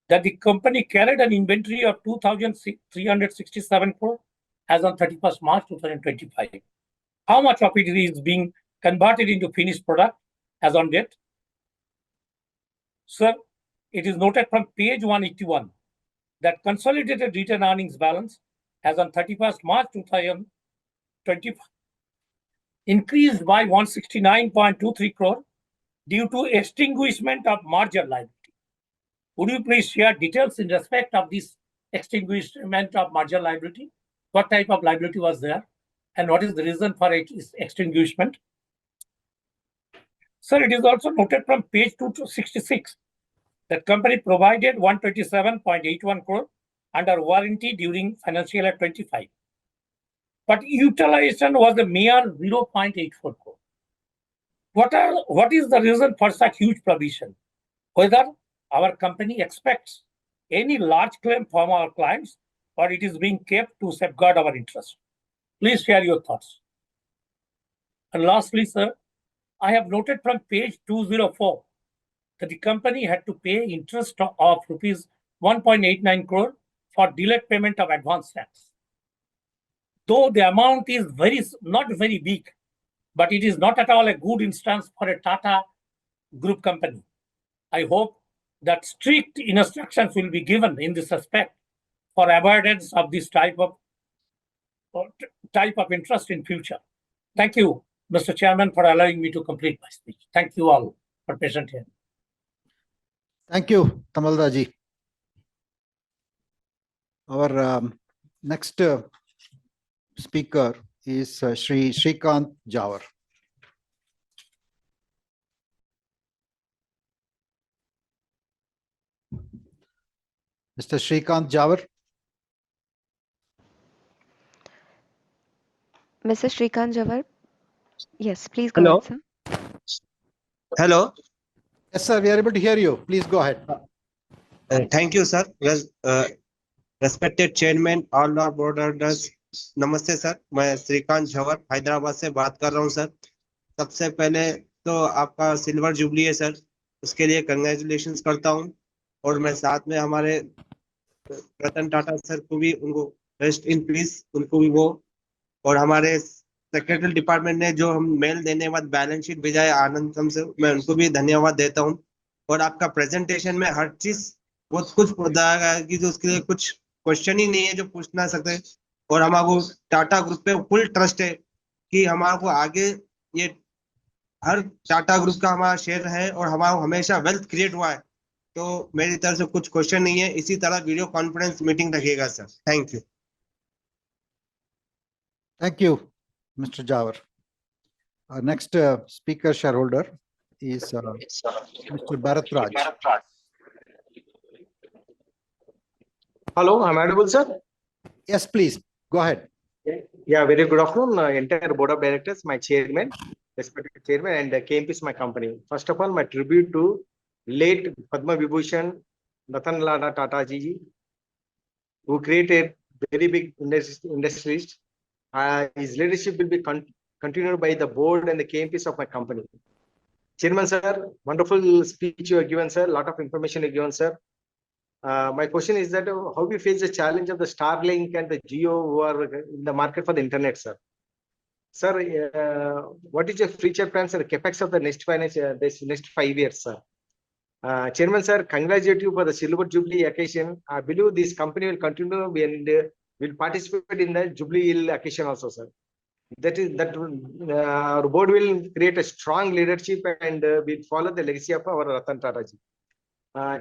that the company carried an inventory of 2,367 crore as on 31st March 2025. How much of it is being converted into finished product as on date? Sir, it is noted from page 181 that consolidated retained earnings balance as on 31st March 2025 increased by 169.23 crore due to extinguishment of merger liability. Would you please share details in respect of this extinguishment of merger liability? What type of liability was there? And what is the reason for its extinguishment? Sir, it is also noted from page 266 that company provided 127.81 crore under warranty during financial year 25. But utilization was a mere 0.84 crore. What is the reason for such huge provision? Whether our company expects any large claim from our clients or it is being kept to safeguard our interest? Please share your thoughts. And lastly, sir, I have noted from page 204 that the company had to pay interest of rupees 1.89 crore for delayed payment of advance tax. Though the amount is not very big, but it is not at all a good instance for a Tata Group company. I hope that strict instructions will be given in this respect for avoidance of this type of interest in future. Thank you, Mr. Chairman, for allowing me to complete my speech. Thank you all for patient hearing. Thank you, Tamaldaji. Our next speaker is Shri Shrikant Jawar. Mr. Shrikant Jawar. Mr. Shrikant Jawar? Yes, please go Hello. ahead, sir. Hello. Yes, sir, we are able to hear you. Please go ahead. Thank you, sir. Well, respected chairman, all our board members, नमस्ते sir, मैं श्रीकांत झवर हैदराबाद से बात कर रहा हूं sir. सबसे पहले तो आपका सिल्वर जुबली है सर, उसके लिए कंग्रेचुलेशंस करता हूं और मैं साथ में हमारे रतन टाटा सर को भी, उनको रेस्ट इन पीस, उनको भी वो, और हमारे सेक्रेटरी डिपार्टमेंट ने जो हम मेल देने के बाद बैलेंस शीट भेजा है आनंद से, मैं उनको भी धन्यवाद देता हूं। और आपका प्रेजेंटेशन में हर चीज बहुत कुछ बताया गया कि जो उसके लिए कुछ क्वेश्चन ही नहीं है जो पूछना सकते। और हमारे टाटा ग्रुप पे फुल ट्रस्ट है कि हमारे को आगे ये हर टाटा ग्रुप का हमारा शेयर है और हमारा हमेशा वेल्थ क्रिएट हुआ है। तो मेरी तरफ से कुछ क्वेश्चन नहीं है, इसी तरह वीडियो कॉन्फ्रेंस मीटिंग रखिएगा sir. Thank you. Thank you, Mr. Jawar. Our next speaker shareholder is Mr. Bharat Raj. Hello, am I audible, sir? Yes, please go ahead. Yeah, very good afternoon, entire board of directors, my chairman, respected chairman, and KMP is my company. First of all, my tribute to late Padma Vibhushan Ratan Lala Tata ji, who created very big industries. His leadership will be continued by the board and the KMPs of my company. Chairman, sir, wonderful speech you have given, sir. Lot of information you have given, sir. My question is that how we face the challenge of the Starlink and the Geo who are in the market for the internet, sir. Sir, what is your future plans and capex of the next 5 years, sir? Chairman, sir, congratulate you for the Silver Jubilee occasion. I believe this company will continue and will participate in the Jubilee occasion also, sir. Our board will create a strong leadership and will follow the legacy of our Ratan Tata ji.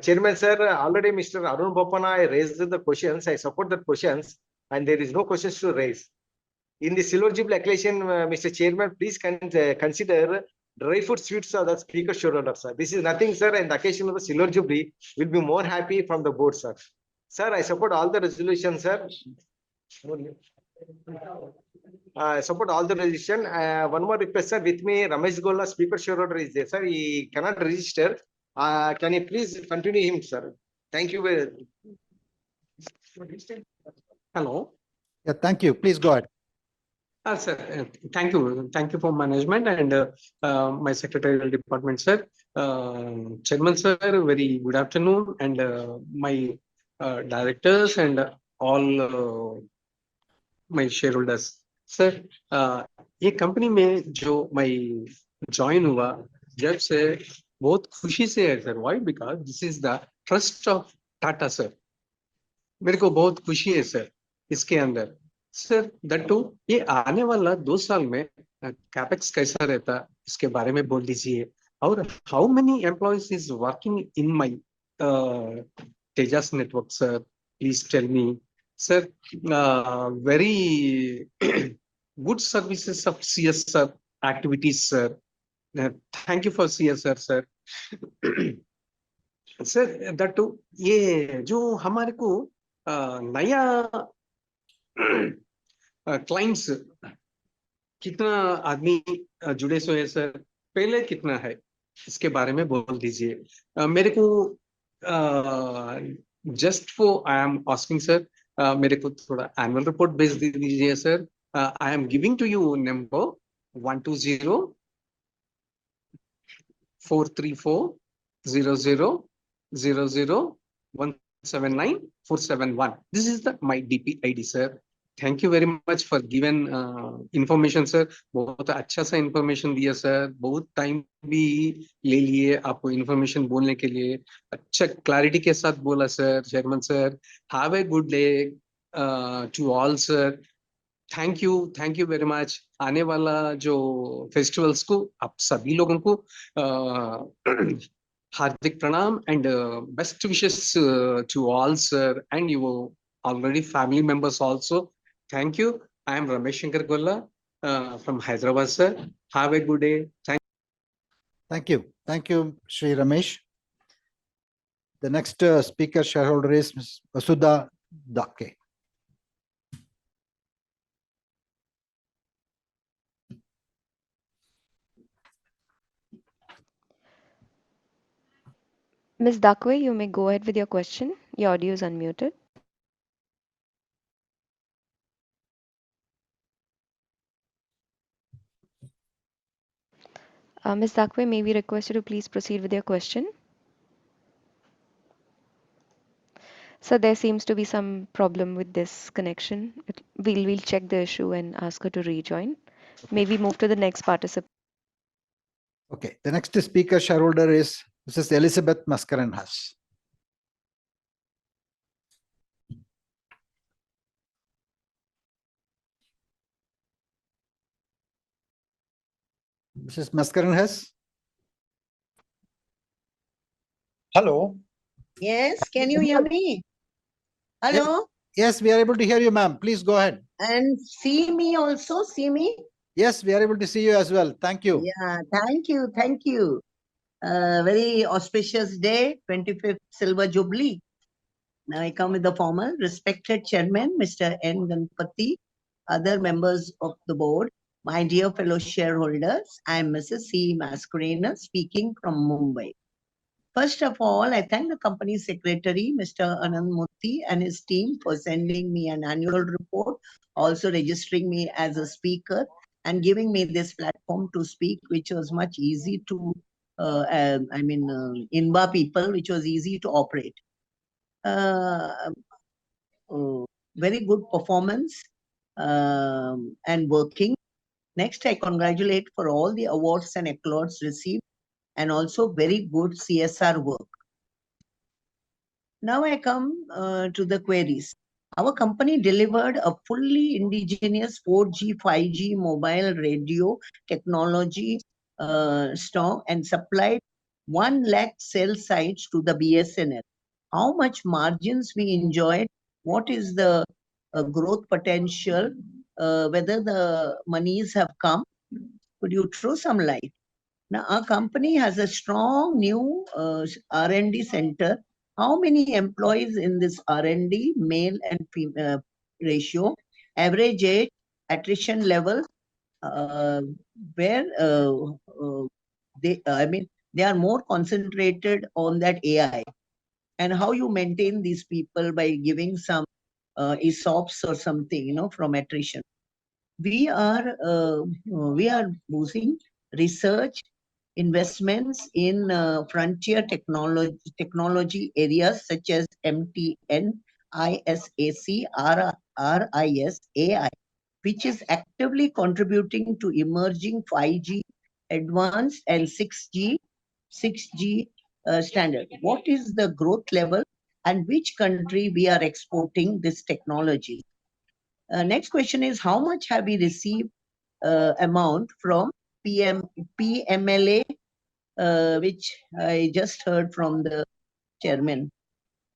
Chairman, sir, already Mr. Arun Bopana raised the questions. I support the questions, and there is no questions to raise. In the Silver Jubilee occasion, Mr. Chairman, please consider dry food sweets are the speaker shareholder, sir. This is nothing, sir, and the occasion of the Silver Jubilee will be more happy from the board, sir. Sir, I support all the resolutions, sir. I support all the resolution. One more request, sir. With me, Ramesh Gola, speaker shareholder is there, sir. He cannot register. Can you please continue him, sir? Thank you very much. Hello. Yeah, thank you. Please go ahead. Sir, thank you. Thank you for management and my secretarial department, sir. Chairman, sir, very good afternoon, and my directors and all my shareholders. Sir, ये company में जो मैं join हुआ जब से बहुत खुशी से है sir. Why? Because this is the trust of Tata, sir. मेरे को बहुत खुशी है सर इसके अंदर. सर दट्टू ये आने वाला 2 साल में कैपेक्स कैसा रहता इसके बारे में बोल दीजिए. और how many employees is working in my Tejas network, sir? Please tell me, sir. Very good services of CSR activities, sir. Thank you for CSR, sir. Sir Dattu ये जो हमारे को नया क्लाइंट्स कितना आदमी जुड़े सो है सर, पहले कितना है इसके बारे में बोल दीजिए मेरे को. Just for I am asking sir, मेरे को थोड़ा एनुअल रिपोर्ट भेज दीजिए sir. I am giving to you number 120-434-00-00-179-471. This is the my DP ID, sir. Thank you very much for given information, sir. बहुत अच्छा सा information दिया sir. बहुत टाइम भी ले लिए आपको information बोलने के लिए. अच्छा clarity के साथ बोला sir. Chairman sir, have a good day to all, sir. Thank you very much. आने वाला जो फेस्टिवल्स को आप सभी लोगों को हार्दिक प्रणाम and best wishes to all, sir, and your already family members also. Thank you. I am Ramesh Shankar Gola from Hyderabad, sir. Have a good day. Thank you, Shri Ramesh. The next speaker shareholder is Ms. Vasudha Dake. Ms. Dakwe, you may go ahead with your question. Your audio is unmuted. Ms. Dakwe, may we request you to please proceed with your question? So there seems to be some problem with this connection. We'll check the issue and ask her to rejoin. May we move to the next participant? Okay, the next speaker shareholder is Mrs. Elizabeth Mascarenhas. Mrs. Maskaran has. Hello. Yes, can you hear me? Hello? Yes, we are able to hear you, ma'am. Please go ahead. And see me also, see me? Yes, we are able to see you as well. Thank you. Yeah, thank you, thank you. Very auspicious day, 25th Silver Jubilee. Now I come with the formal respected chairman, Mr. N. Ganpati, other members of the board, my dear fellow shareholders. I am Mrs. C. Mascarena speaking from Mumbai. First of all, I thank the company secretary, Mr. Anand Murthy, and his team for sending me an annual report, also registering me as a speaker and giving me this platform to speak, which was much easy to, INBA people, which was easy to operate. Very good performance and working. Next, I congratulate for all the awards and accolades received and also very good CSR work. Now I come to the queries. Our company delivered a fully indigenous 4G, 5G mobile radio technology stock and supplied 1 lakh cell sites to the BSNL. How much margins we enjoyed? What is the growth potential? Whether the monies have come? Could you throw some light? Now, our company has a strong new R&D center. How many employees in this R&D, male and female ratio, average age, attrition level, where they are more concentrated on that AI, and how you maintain these people by giving some ESOPs or something, from attrition. We are boosting research investments in frontier technology areas such as MTN, ISAC, RIS, AI, which is actively contributing to emerging 5G, advanced and 6G standard. What is the growth level and which country we are exporting this technology? Next question is, how much have we received amount from PMLA, which I just heard from the chairman.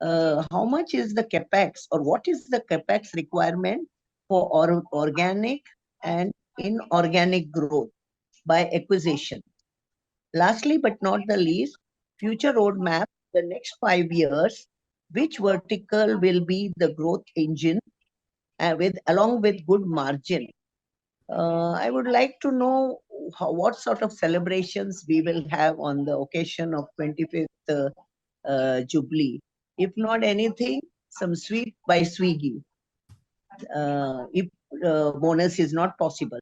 How much is the capex, or what is the capex requirement for organic and inorganic growth by acquisition? Lastly, but not the least, future roadmap, the next 5 years, which vertical will be the growth engine along with good margin? I would like to know what sort of celebrations we will have on the occasion of 25th Jubilee. If not anything, some sweet by Swiggy. If bonus is not possible.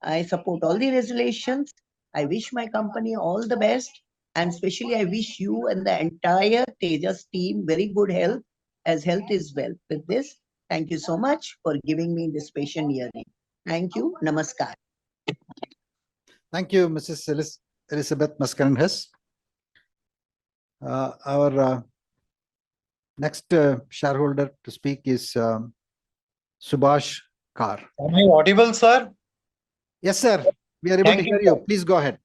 I support all the resolutions. I wish my company all the best. And especially I wish you and the entire Tejas team very good health, as health is wealth. With this, thank you so much for giving me this patient hearing. Thank you. Namaskar. Thank you, Mrs. Elizabeth Maskaran. Our next shareholder to speak is Subhash Kar. Am I audible, sir? Yes, sir. We are able to hear you. Please go ahead.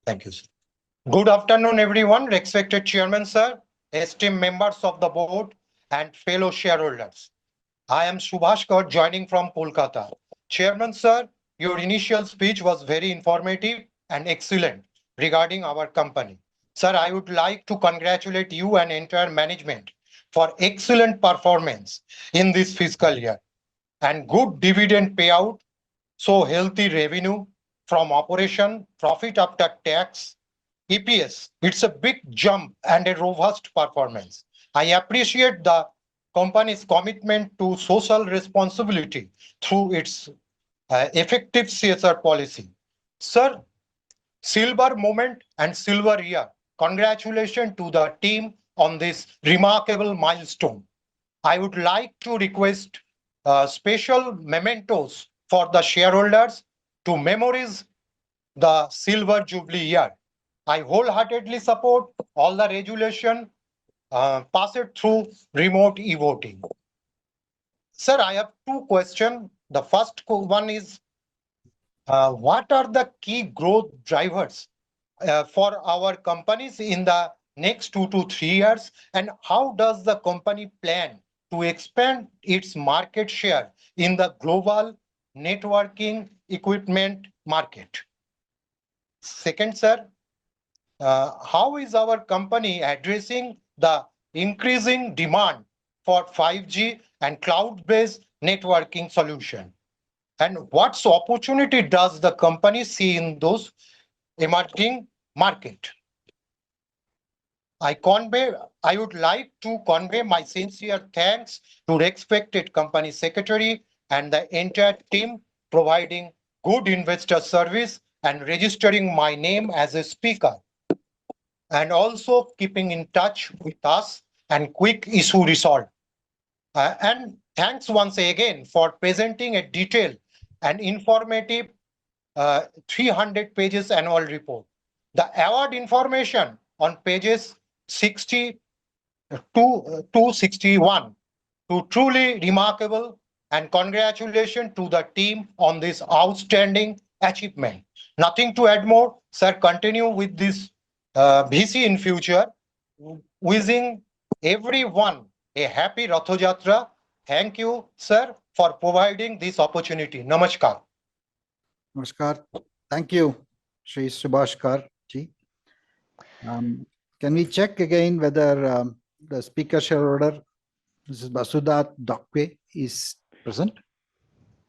Thank you, sir. Good afternoon, everyone. Respected Chairman, sir, esteemed members of the board, and fellow shareholders. I am Subhash Kar, joining from Kolkata. Chairman, sir, your initial speech was very informative and excellent regarding our company. Sir, I would like to congratulate you and entire management for excellent performance in this fiscal year and good dividend payout, so healthy revenue from operation, profit after tax, EPS. It's a big jump and a robust performance. I appreciate the company's commitment to social responsibility through its effective CSR policy. Sir, silver moment and silver year. Congratulations to the team on this remarkable milestone. I would like to request special mementos for the shareholders to memorize the silver jubilee year. I wholeheartedly support all the resolution passed through remote e-voting. Sir, I have two questions. The first one is, what are the key growth drivers for our companies in the next 2 to 3 years, and how does the company plan to expand its market share in the global networking equipment market? Second, sir, how is our company addressing the increasing demand for 5G and cloud-based networking solution? And what opportunity does the company see in those emerging market? I would like to convey my sincere thanks to respected company secretary and the entire team providing good investor service and registering my name as a speaker, and also keeping in touch with us and quick issue resolve. And thanks once again for presenting a detailed and informative 300 pages annual report. The award information on pages 60 to 261 to truly remarkable, and congratulations to the team on this outstanding achievement. Nothing to add more, sir. Continue with this VC in future. Wishing everyone a happy Ratha Jatra. Thank you, sir, for providing this opportunity. Namaskar. Namaskar. Thank you, Shri Subhashkar ji. Can we check again whether the speaker shareholder, Mrs. Basudha Dakwe, is present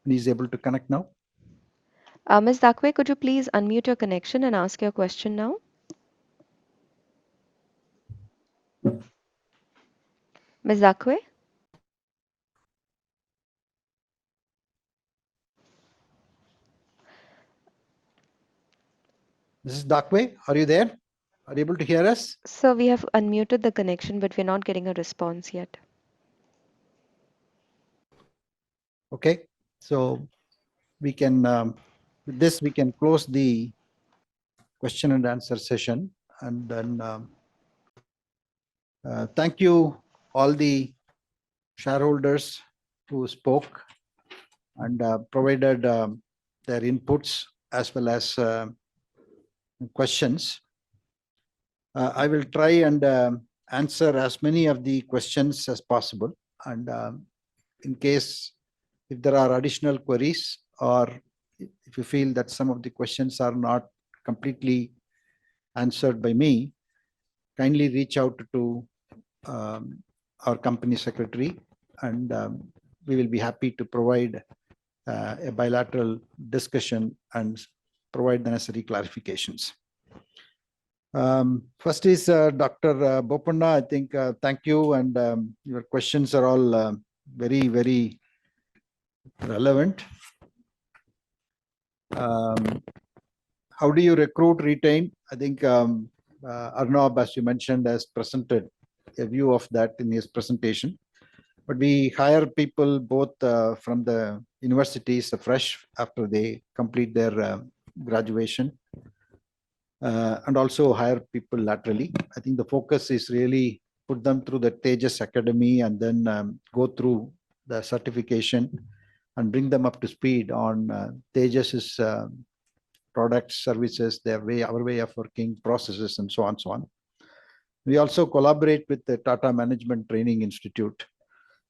and is able to connect now? Ms. Dakwe, could you please unmute your connection and ask your question now? Ms. Dakwe? Mrs. Dakwe, are you there? Are you able to hear us? So we have unmuted the connection, but we're not getting a response yet. Okay, so we can, with this, we can close the question and answer session. And then thank you all the shareholders who spoke and provided their inputs as well as questions. I will try and answer as many of the questions as possible. And in case if there are additional queries, or if you feel that some of the questions are not completely answered by me, kindly reach out to our company secretary, and we will be happy to provide a bilateral discussion and provide the necessary clarifications. First is Dr. Bopanna. I think thank you, and your questions are all very, very relevant. How do you recruit, retain? I think Arnab, as you mentioned, has presented a view of that in his presentation. But we hire people both from the universities fresh after they complete their graduation, and also hire people laterally. I think the focus is really put them through the Tejas Academy and then go through the certification and bring them up to speed on Tejas's products, services, their way, our way of working, processes, and so on, so on. We also collaborate with the Tata Management Training Institute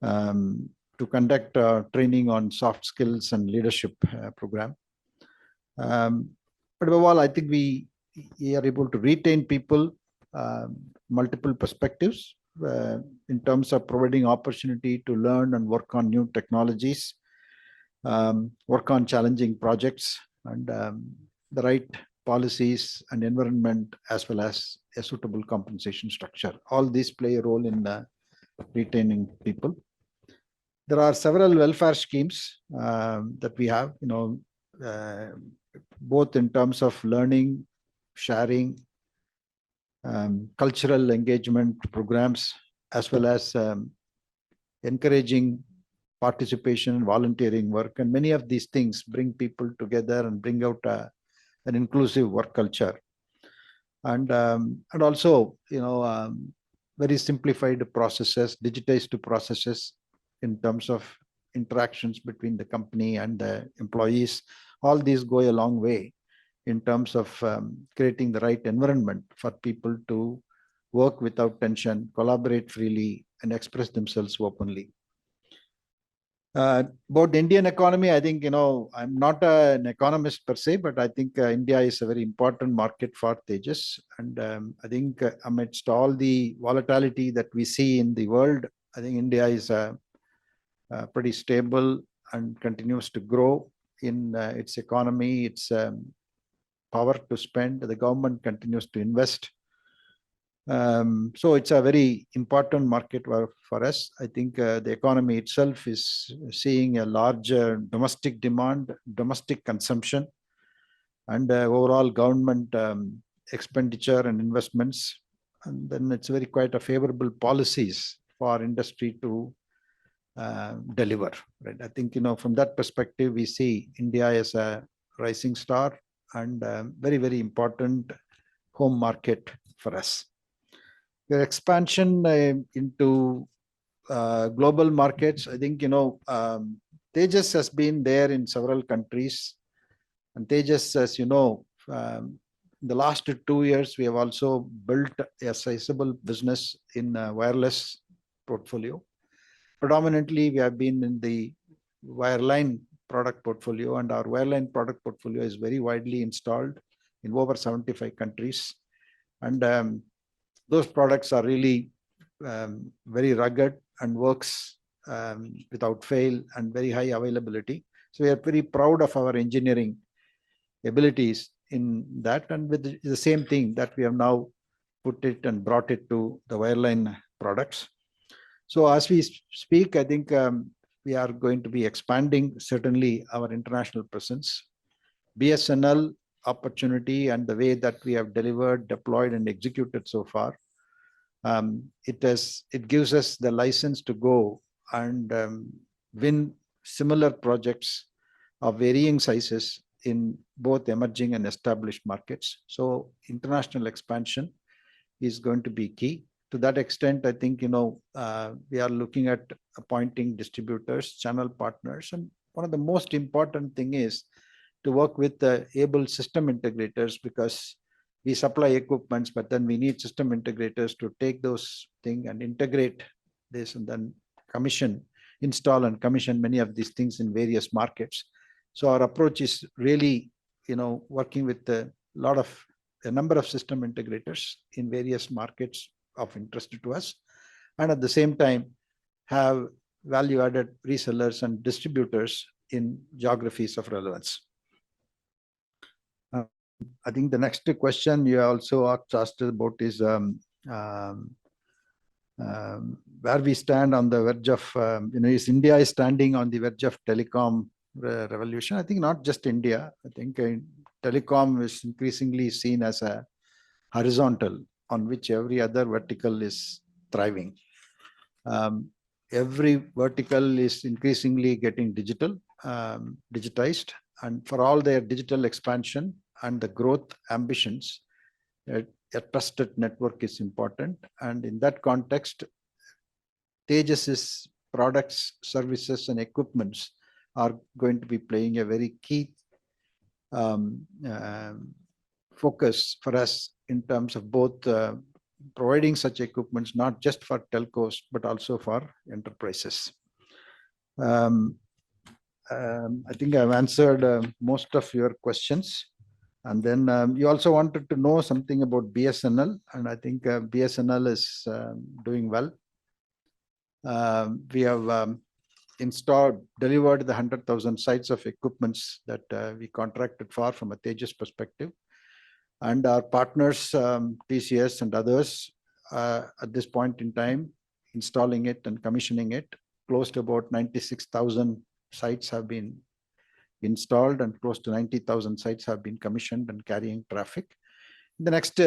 to conduct training on soft skills and leadership program. But above all, I think we are able to retain people, multiple perspectives in terms of providing opportunity to learn and work on new technologies, work on challenging projects, and the right policies and environment, as well as a suitable compensation structure. All these play a role in retaining people. There are several welfare schemes that we have, both in terms of learning, sharing, cultural engagement programs, as well as encouraging participation and volunteering work. And many of these things bring people together and bring out an inclusive work culture. And also, very simplified processes, digitized processes in terms of interactions between the company and the employees, all these go a long way in terms of creating the right environment for people to work without tension, collaborate freely, and express themselves openly. About the Indian economy, I think, I'm not an economist per se, but I think India is a very important market for Tejas. And I think amidst all the volatility that we see in the world, I think India is pretty stable and continues to grow in its economy, its power to spend. The government continues to invest. So it's a very important market for us. I think the economy itself is seeing a large domestic demand, domestic consumption, and overall government expenditure and investments. And then it's very quite a favorable policies for industry to deliver. Right? I think, from that perspective, we see India as a rising star and very, very important home market for us. The expansion into global markets, I think, Tejas has been there in several countries. And Tejas, as you know, in the last 2 years, we have also built a sizable business in wireless portfolio. Predominantly, we have been in the wireline product portfolio, and our wireline product portfolio is very widely installed in over 75 countries. And those products are really very rugged and works without fail and very high availability. So we are very proud of our engineering abilities in that, and with the same thing that we have now put it and brought it to the wireline products. So as we speak, I think we are going to be expanding certainly our international presence. BSNL opportunity and the way that we have delivered, deployed, and executed so far, it gives us the license to go and win similar projects of varying sizes in both emerging and established markets. So international expansion is going to be key. To that extent, I think, we are looking at appointing distributors, channel partners, and one of the most important thing is to work with the able system integrators, because we supply equipments, but then we need system integrators to take those things and integrate this and then install and commission many of these things in various markets. So our approach is really, working with a number of system integrators in various markets of interest to us, and at the same time have value-added resellers and distributors in geographies of relevance. I think the next question you also asked about is where we stand on the verge of, is India standing on the verge of telecom revolution? I think not just India. I think telecom is increasingly seen as a horizontal on which every other vertical is thriving. Every vertical is increasingly getting digitized, and for all their digital expansion and the growth ambitions, a trusted network is important. And in that context, Tejas's products, services, and equipments are going to be playing a very key focus for us in terms of both providing such equipments, not just for telcos, but also for enterprises. I think I've answered most of your questions. And then you also wanted to know something about BSNL, and I think BSNL is doing well. We have delivered the 100,000 sites of equipments that we contracted for from a Tejas perspective. And our partners, TCS and others, at this point in time, installing it and commissioning it, close to about 96,000 sites have been installed and close to 90,000 sites have been commissioned and carrying traffic. In the next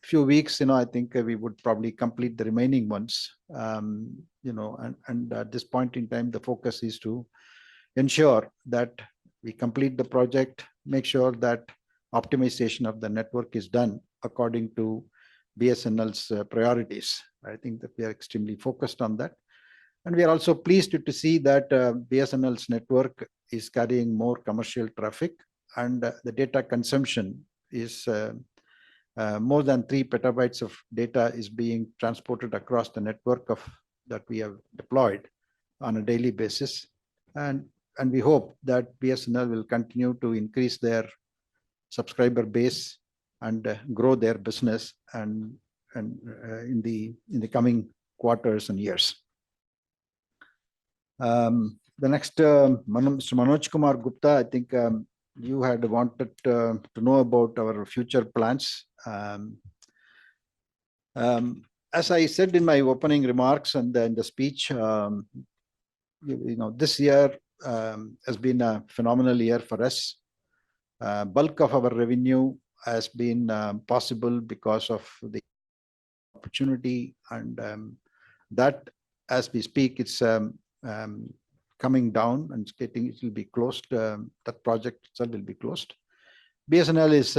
few weeks, I think we would probably complete the remaining ones. And at this point in time, the focus is to ensure that we complete the project, make sure that optimization of the network is done according to BSNL's priorities. I think that we are extremely focused on that. And we are also pleased to see that BSNL's network is carrying more commercial traffic, and the data consumption is more than 3 petabytes of data is being transported across the network that we have deployed on a daily basis. And we hope that BSNL will continue to increase their subscriber base and grow their business and in the coming quarters and years. The next, Mr. Manoj Kumar Gupta, I think you had wanted to know about our future plans. As I said in my opening remarks and in the speech, this year has been a phenomenal year for us. Bulk of our revenue has been possible because of the opportunity, and that, as we speak, it's coming down and it will be closed. That project itself will be closed. BSNL is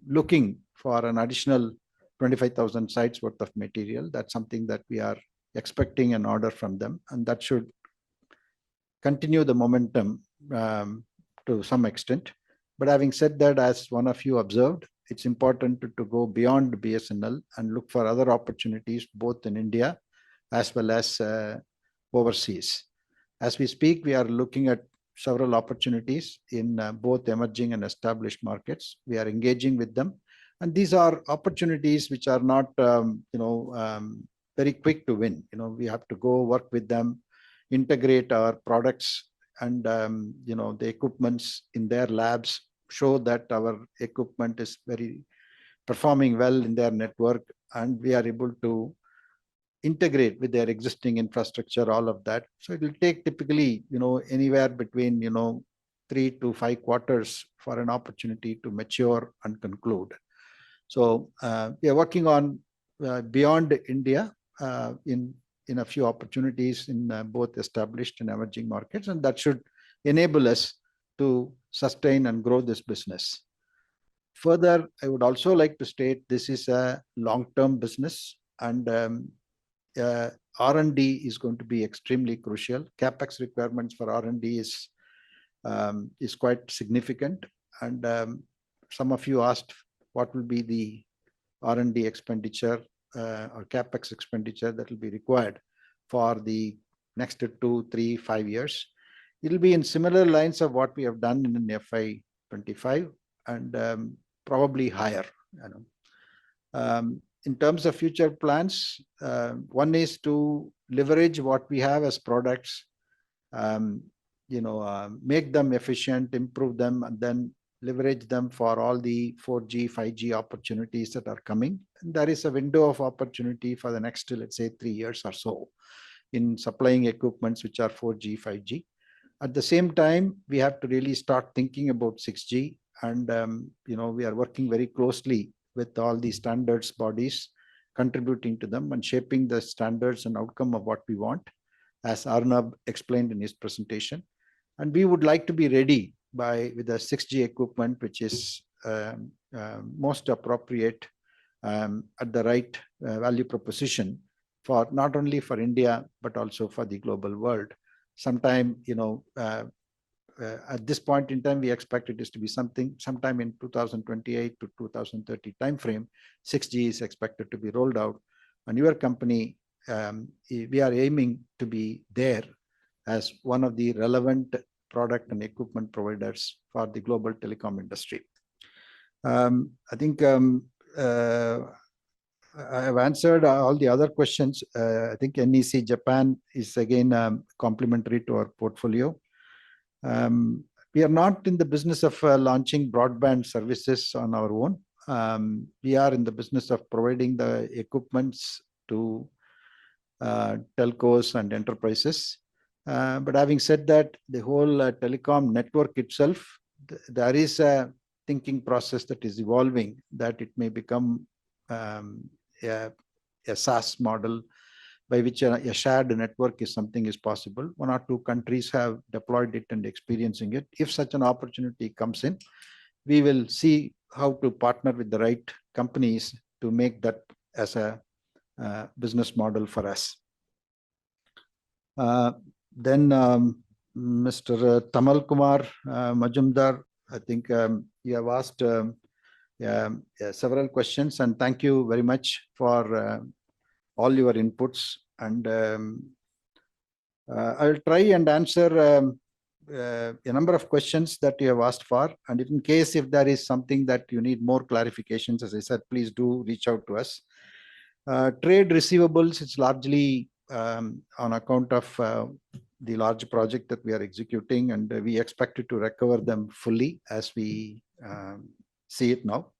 looking for an additional 25,000 sites worth of material. That's something that we are expecting an order from them, and that should continue the momentum to some extent. But having said that, as one of you observed, it's important to go beyond BSNL and look for other opportunities both in India as well as overseas. As we speak, we are looking at several opportunities in both emerging and established markets. We are engaging with them, and these are opportunities which are not very quick to win. We have to go work with them, integrate our products and the equipments in their labs, show that our equipment is very performing well in their network, and we are able to integrate with their existing infrastructure, all of that. So it will take typically anywhere between 3 to 5 quarters for an opportunity to mature and conclude. So we are working on beyond India in a few opportunities in both established and emerging markets, and that should enable us to sustain and grow this business. Further, I would also like to state this is a long-term business, and R&D is going to be extremely crucial. CapEx requirements for R&D is quite significant, and some of you asked what will be the R&D expenditure or CapEx expenditure that will be required for the next 2, 3, 5 years. It will be in similar lines of what we have done in FY25 and probably higher. In terms of future plans, one is to leverage what we have as products, make them efficient, improve them, and then leverage them for all the 4G, 5G opportunities that are coming. And there is a window of opportunity for the next, let's say, 3 years or so in supplying equipments which are 4G, 5G. At the same time, we have to really start thinking about 6G, and we are working very closely with all the standards bodies, contributing to them and shaping the standards and outcome of what we want, as Arnab explained in his presentation. And we would like to be ready with the 6G equipment, which is most appropriate at the right value proposition for not only for India but also for the global world. Sometime, at this point in time, we expect it is to be sometime in 2028 to 2030 timeframe. 6G is expected to be rolled out, and your company, we are aiming to be there as one of the relevant product and equipment providers for the global telecom industry. I think I have answered all the other questions. I think NEC Japan is again complementary to our portfolio. We are not in the business of launching broadband services on our own. We are in the business of providing the equipments to telcos and enterprises. But having said that, the whole telecom network itself, there is a thinking process that is evolving, that it may become a SaaS model by which a shared network is possible. 1 or 2 countries have deployed it and experiencing it. If such an opportunity comes in, we will see how to partner with the right companies to make that as a business model for us. Then Mr. Tamal Kumar Majumdar, I think you have asked several questions, and thank you very much for all your inputs. And I'll try and answer a number of questions that you have asked for. And in case if there is something that you need more clarifications, as I said, please do reach out to us. Trade receivables, it's largely on account of the large project that we are executing, and we expect to recover them fully as we see it now.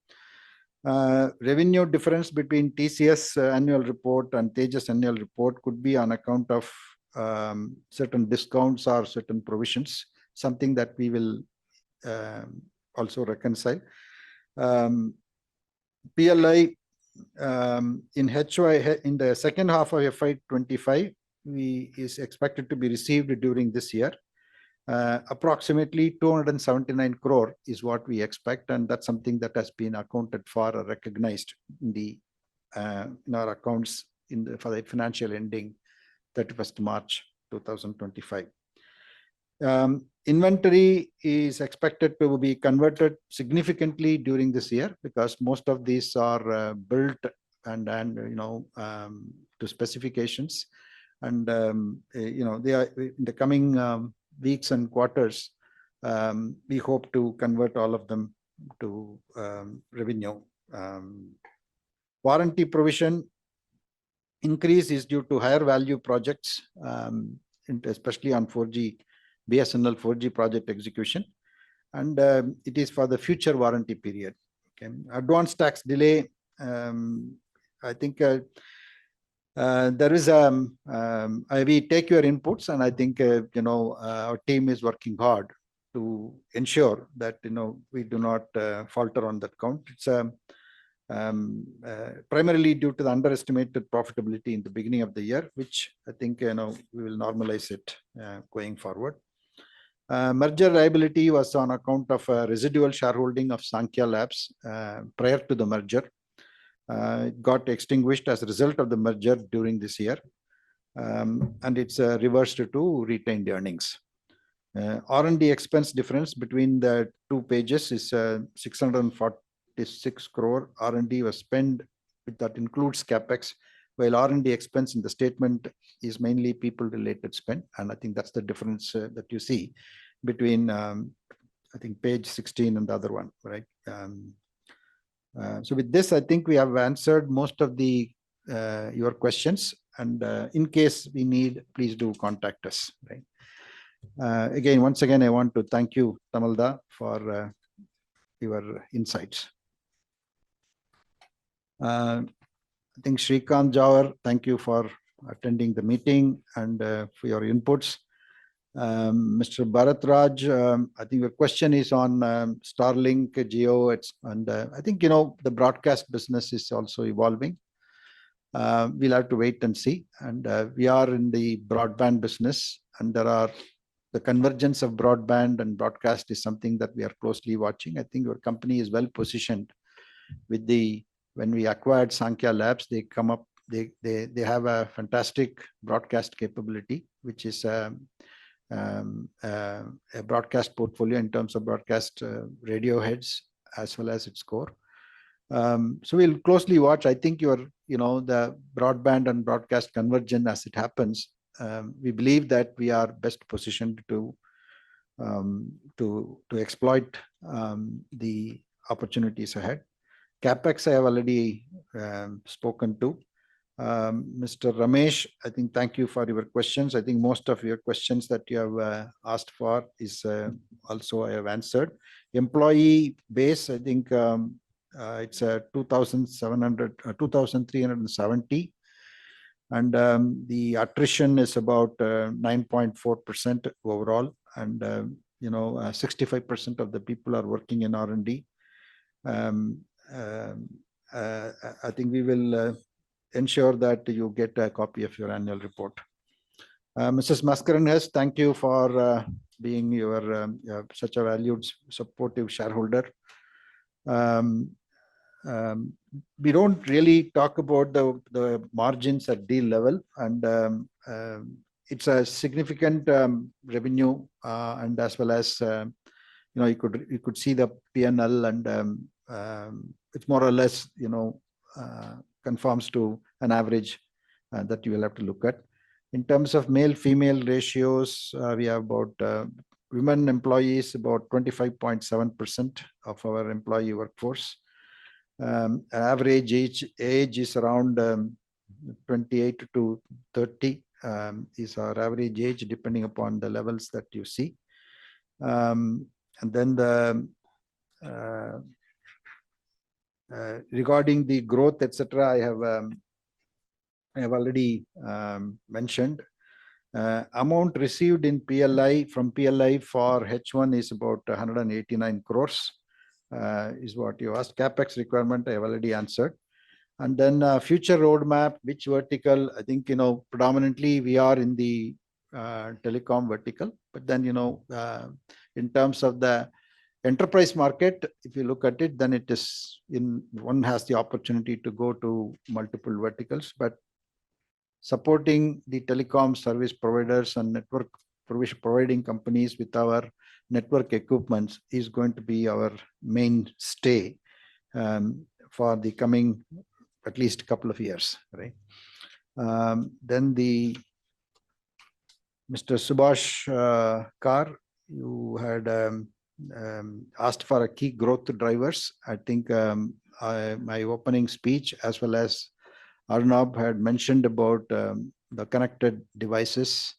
Revenue difference between TCS annual report and Tejas annual report could be on account of certain discounts or certain provisions, something that we will also reconcile. PLI in HY in the second half of FY25 is expected to be received during this year. Approximately 279 crore is what we expect, and that's something that has been accounted for or recognized in our accounts for the financial ending 31st March 2025. Inventory is expected to be converted significantly during this year because most of these are built and to specifications, and they are in the coming weeks and quarters. We hope to convert all of them to revenue. Warranty provision increase is due to higher value projects, especially on 4G, BSNL 4G project execution, and it is for the future warranty period. Okay. Advance tax delay, I think there is we take your inputs, and I think our team is working hard to ensure that we do not falter on that count. It's primarily due to the underestimated profitability in the beginning of the year, which I think we will normalize it going forward. Merger liability was on account of residual shareholding of Sankhya Labs prior to the merger. It got extinguished as a result of the merger during this year, and it's reversed to retained earnings. R&D expense difference between the two pages is 646 crore. R&D was spent, that includes capex, while R&D expense in the statement is mainly people-related spend, and I think that's the difference that you see between I think page 16 and the other one, right? So with this, I think we have answered most of your questions, and in case we need, please do contact us, right? Once again, I want to thank you, Tamalda, for your insights. I think Shrikant Jawar, thank you for attending the meeting and for your inputs. Mr. Bharat Raj, I think your question is on Starlink, Geo, and I think the broadcast business is also evolving. We'll have to wait and see. And we are in the broadband business, and the convergence of broadband and broadcast is something that we are closely watching. I think your company is well positioned with when we acquired Sankhya Labs, they have a fantastic broadcast capability, which is a broadcast portfolio in terms of broadcast radio heads as well as its core. So we'll closely watch. I think the broadband and broadcast convergence as it happens. We believe that we are best positioned to exploit the opportunities ahead. CapEx, I have already spoken to. Mr. Ramesh, I think thank you for your questions. I think most of your questions that you have asked for is also I have answered. Employee base, I think it's 2,370, and the attrition is about 9.4% overall, and 65% of the people are working in R&D. I think we will ensure that you get a copy of your annual report. Mrs. Mascarenhas, thank you for being such a valued, supportive shareholder. We don't really talk about the margins at deal level, and it's a significant revenue, and as well as you could see the P&L, and it's more or less conforms to an average that you will have to look at. In terms of male-female ratios, we have about women employees about 25.7% of our employee workforce. Average age is around 28 to 30 is our average age, depending upon the levels that you see. And then regarding the growth, etc., I have already mentioned. Amount received in PLI from PLI for H1 is about 189 crores, is what you asked. CapEx requirement I have already answered. And then future roadmap, which vertical? I think predominantly we are in the telecom vertical, but then in terms of the enterprise market, if you look at it, then it is one has the opportunity to go to multiple verticals, but supporting the telecom service providers and network providing companies with our network equipments is going to be our mainstay for the coming at least couple of years, right? Then Mr. Subhash Kar, you had asked for a key growth drivers. I think my opening speech, as well as Arnab had mentioned about the connected devices,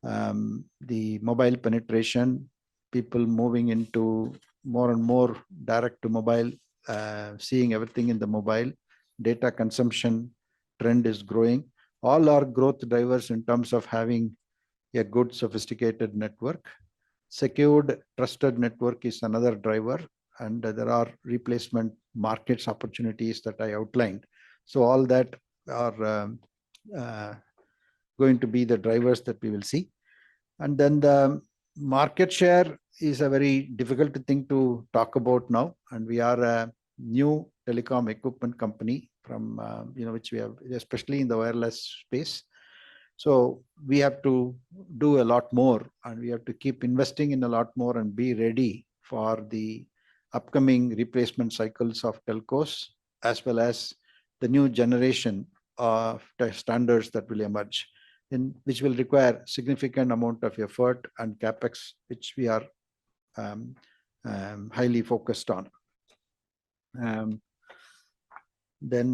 the mobile penetration, people moving into more and more direct to mobile, seeing everything in the mobile, data consumption trend is growing. All our growth drivers in terms of having a good sophisticated network. Secured trusted network is another driver, and there are replacement markets opportunities that I outlined. So all that are going to be the drivers that we will see. And then the market share is a very difficult thing to talk about now, and we are a new telecom equipment company from which we have, especially in the wireless space. So we have to do a lot more, and we have to keep investing in a lot more and be ready for the upcoming replacement cycles of telcos, as well as the new generation of standards that will emerge, which will require significant amount of effort and capex, which we are highly focused on. Then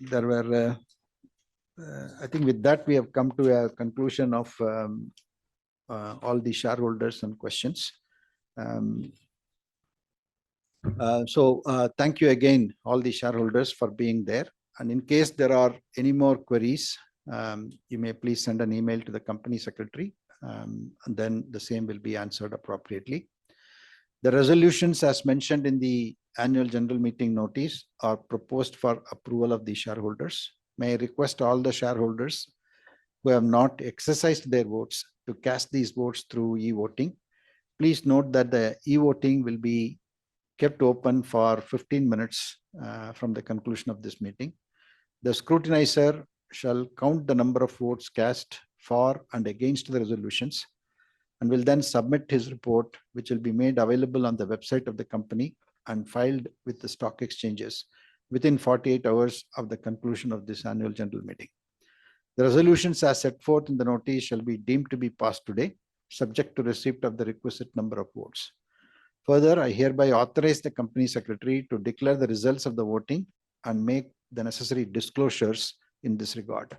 there were, I think with that we have come to a conclusion of all the shareholders and questions. So thank you again, all the shareholders, for being there. And in case there are any more queries, you may please send an email to the company secretary, and then the same will be answered appropriately. The resolutions, as mentioned in the annual general meeting notice, are proposed for approval of the shareholders. May I request all the shareholders who have not exercised their votes to cast these votes through e-voting. Please note that the e-voting will be kept open for 15 minutes from the conclusion of this meeting. The scrutinizer shall count the number of votes cast for and against the resolutions, and will then submit his report, which will be made available on the website of the company and filed with the stock exchanges within 48 hours of the conclusion of this annual general meeting. The resolutions as set forth in the notice shall be deemed to be passed today, subject to receipt of the requisite number of votes. Further, I hereby authorize the company secretary to declare the results of the voting and make the necessary disclosures in this regard.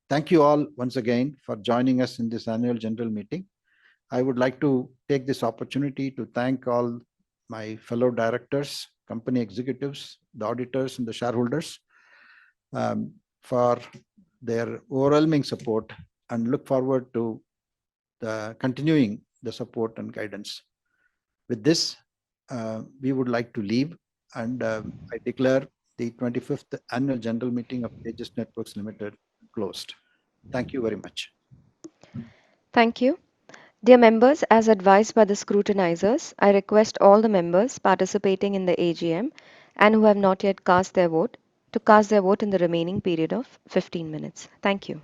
Thank you all once again for joining us in this annual general meeting. I would like to take this opportunity to thank all my fellow directors, company executives, the auditors, and the shareholders for their overwhelming support, and look forward to continuing the support and guidance. With this, we would like to leave, and I declare the 25th annual general meeting of Tejas Networks Limited closed. Thank you very much. Thank you. Dear members, as advised by the scrutinizers, I request all the members participating in the AGM and who have not yet cast their vote to cast their vote in the remaining period of 15 minutes. Thank you.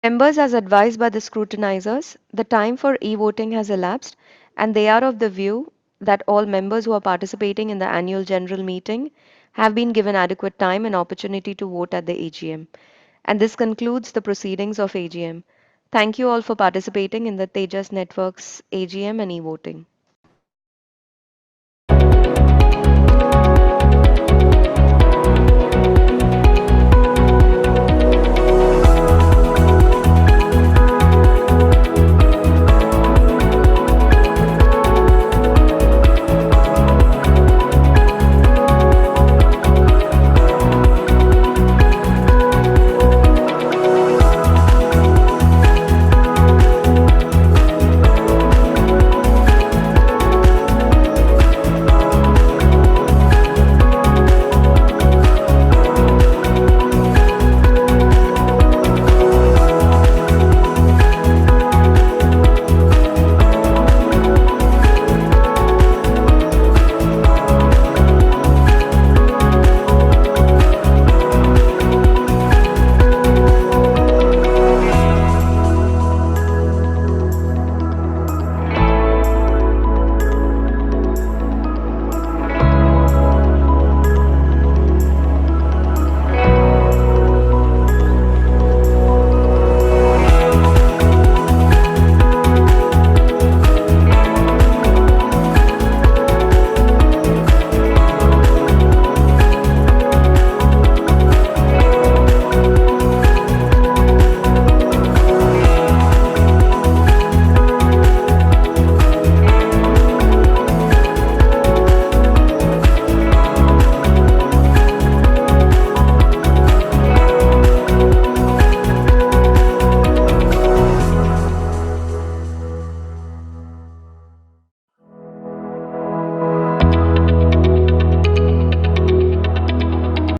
Members, as advised by the scrutinizers, the time for e-voting has elapsed, and they are of the view that all members who are participating in the annual general meeting have been given adequate time and opportunity to vote at the AGM. And this concludes the proceedings of AGM. Thank you all for participating in the Tejas Network's AGM and e-voting.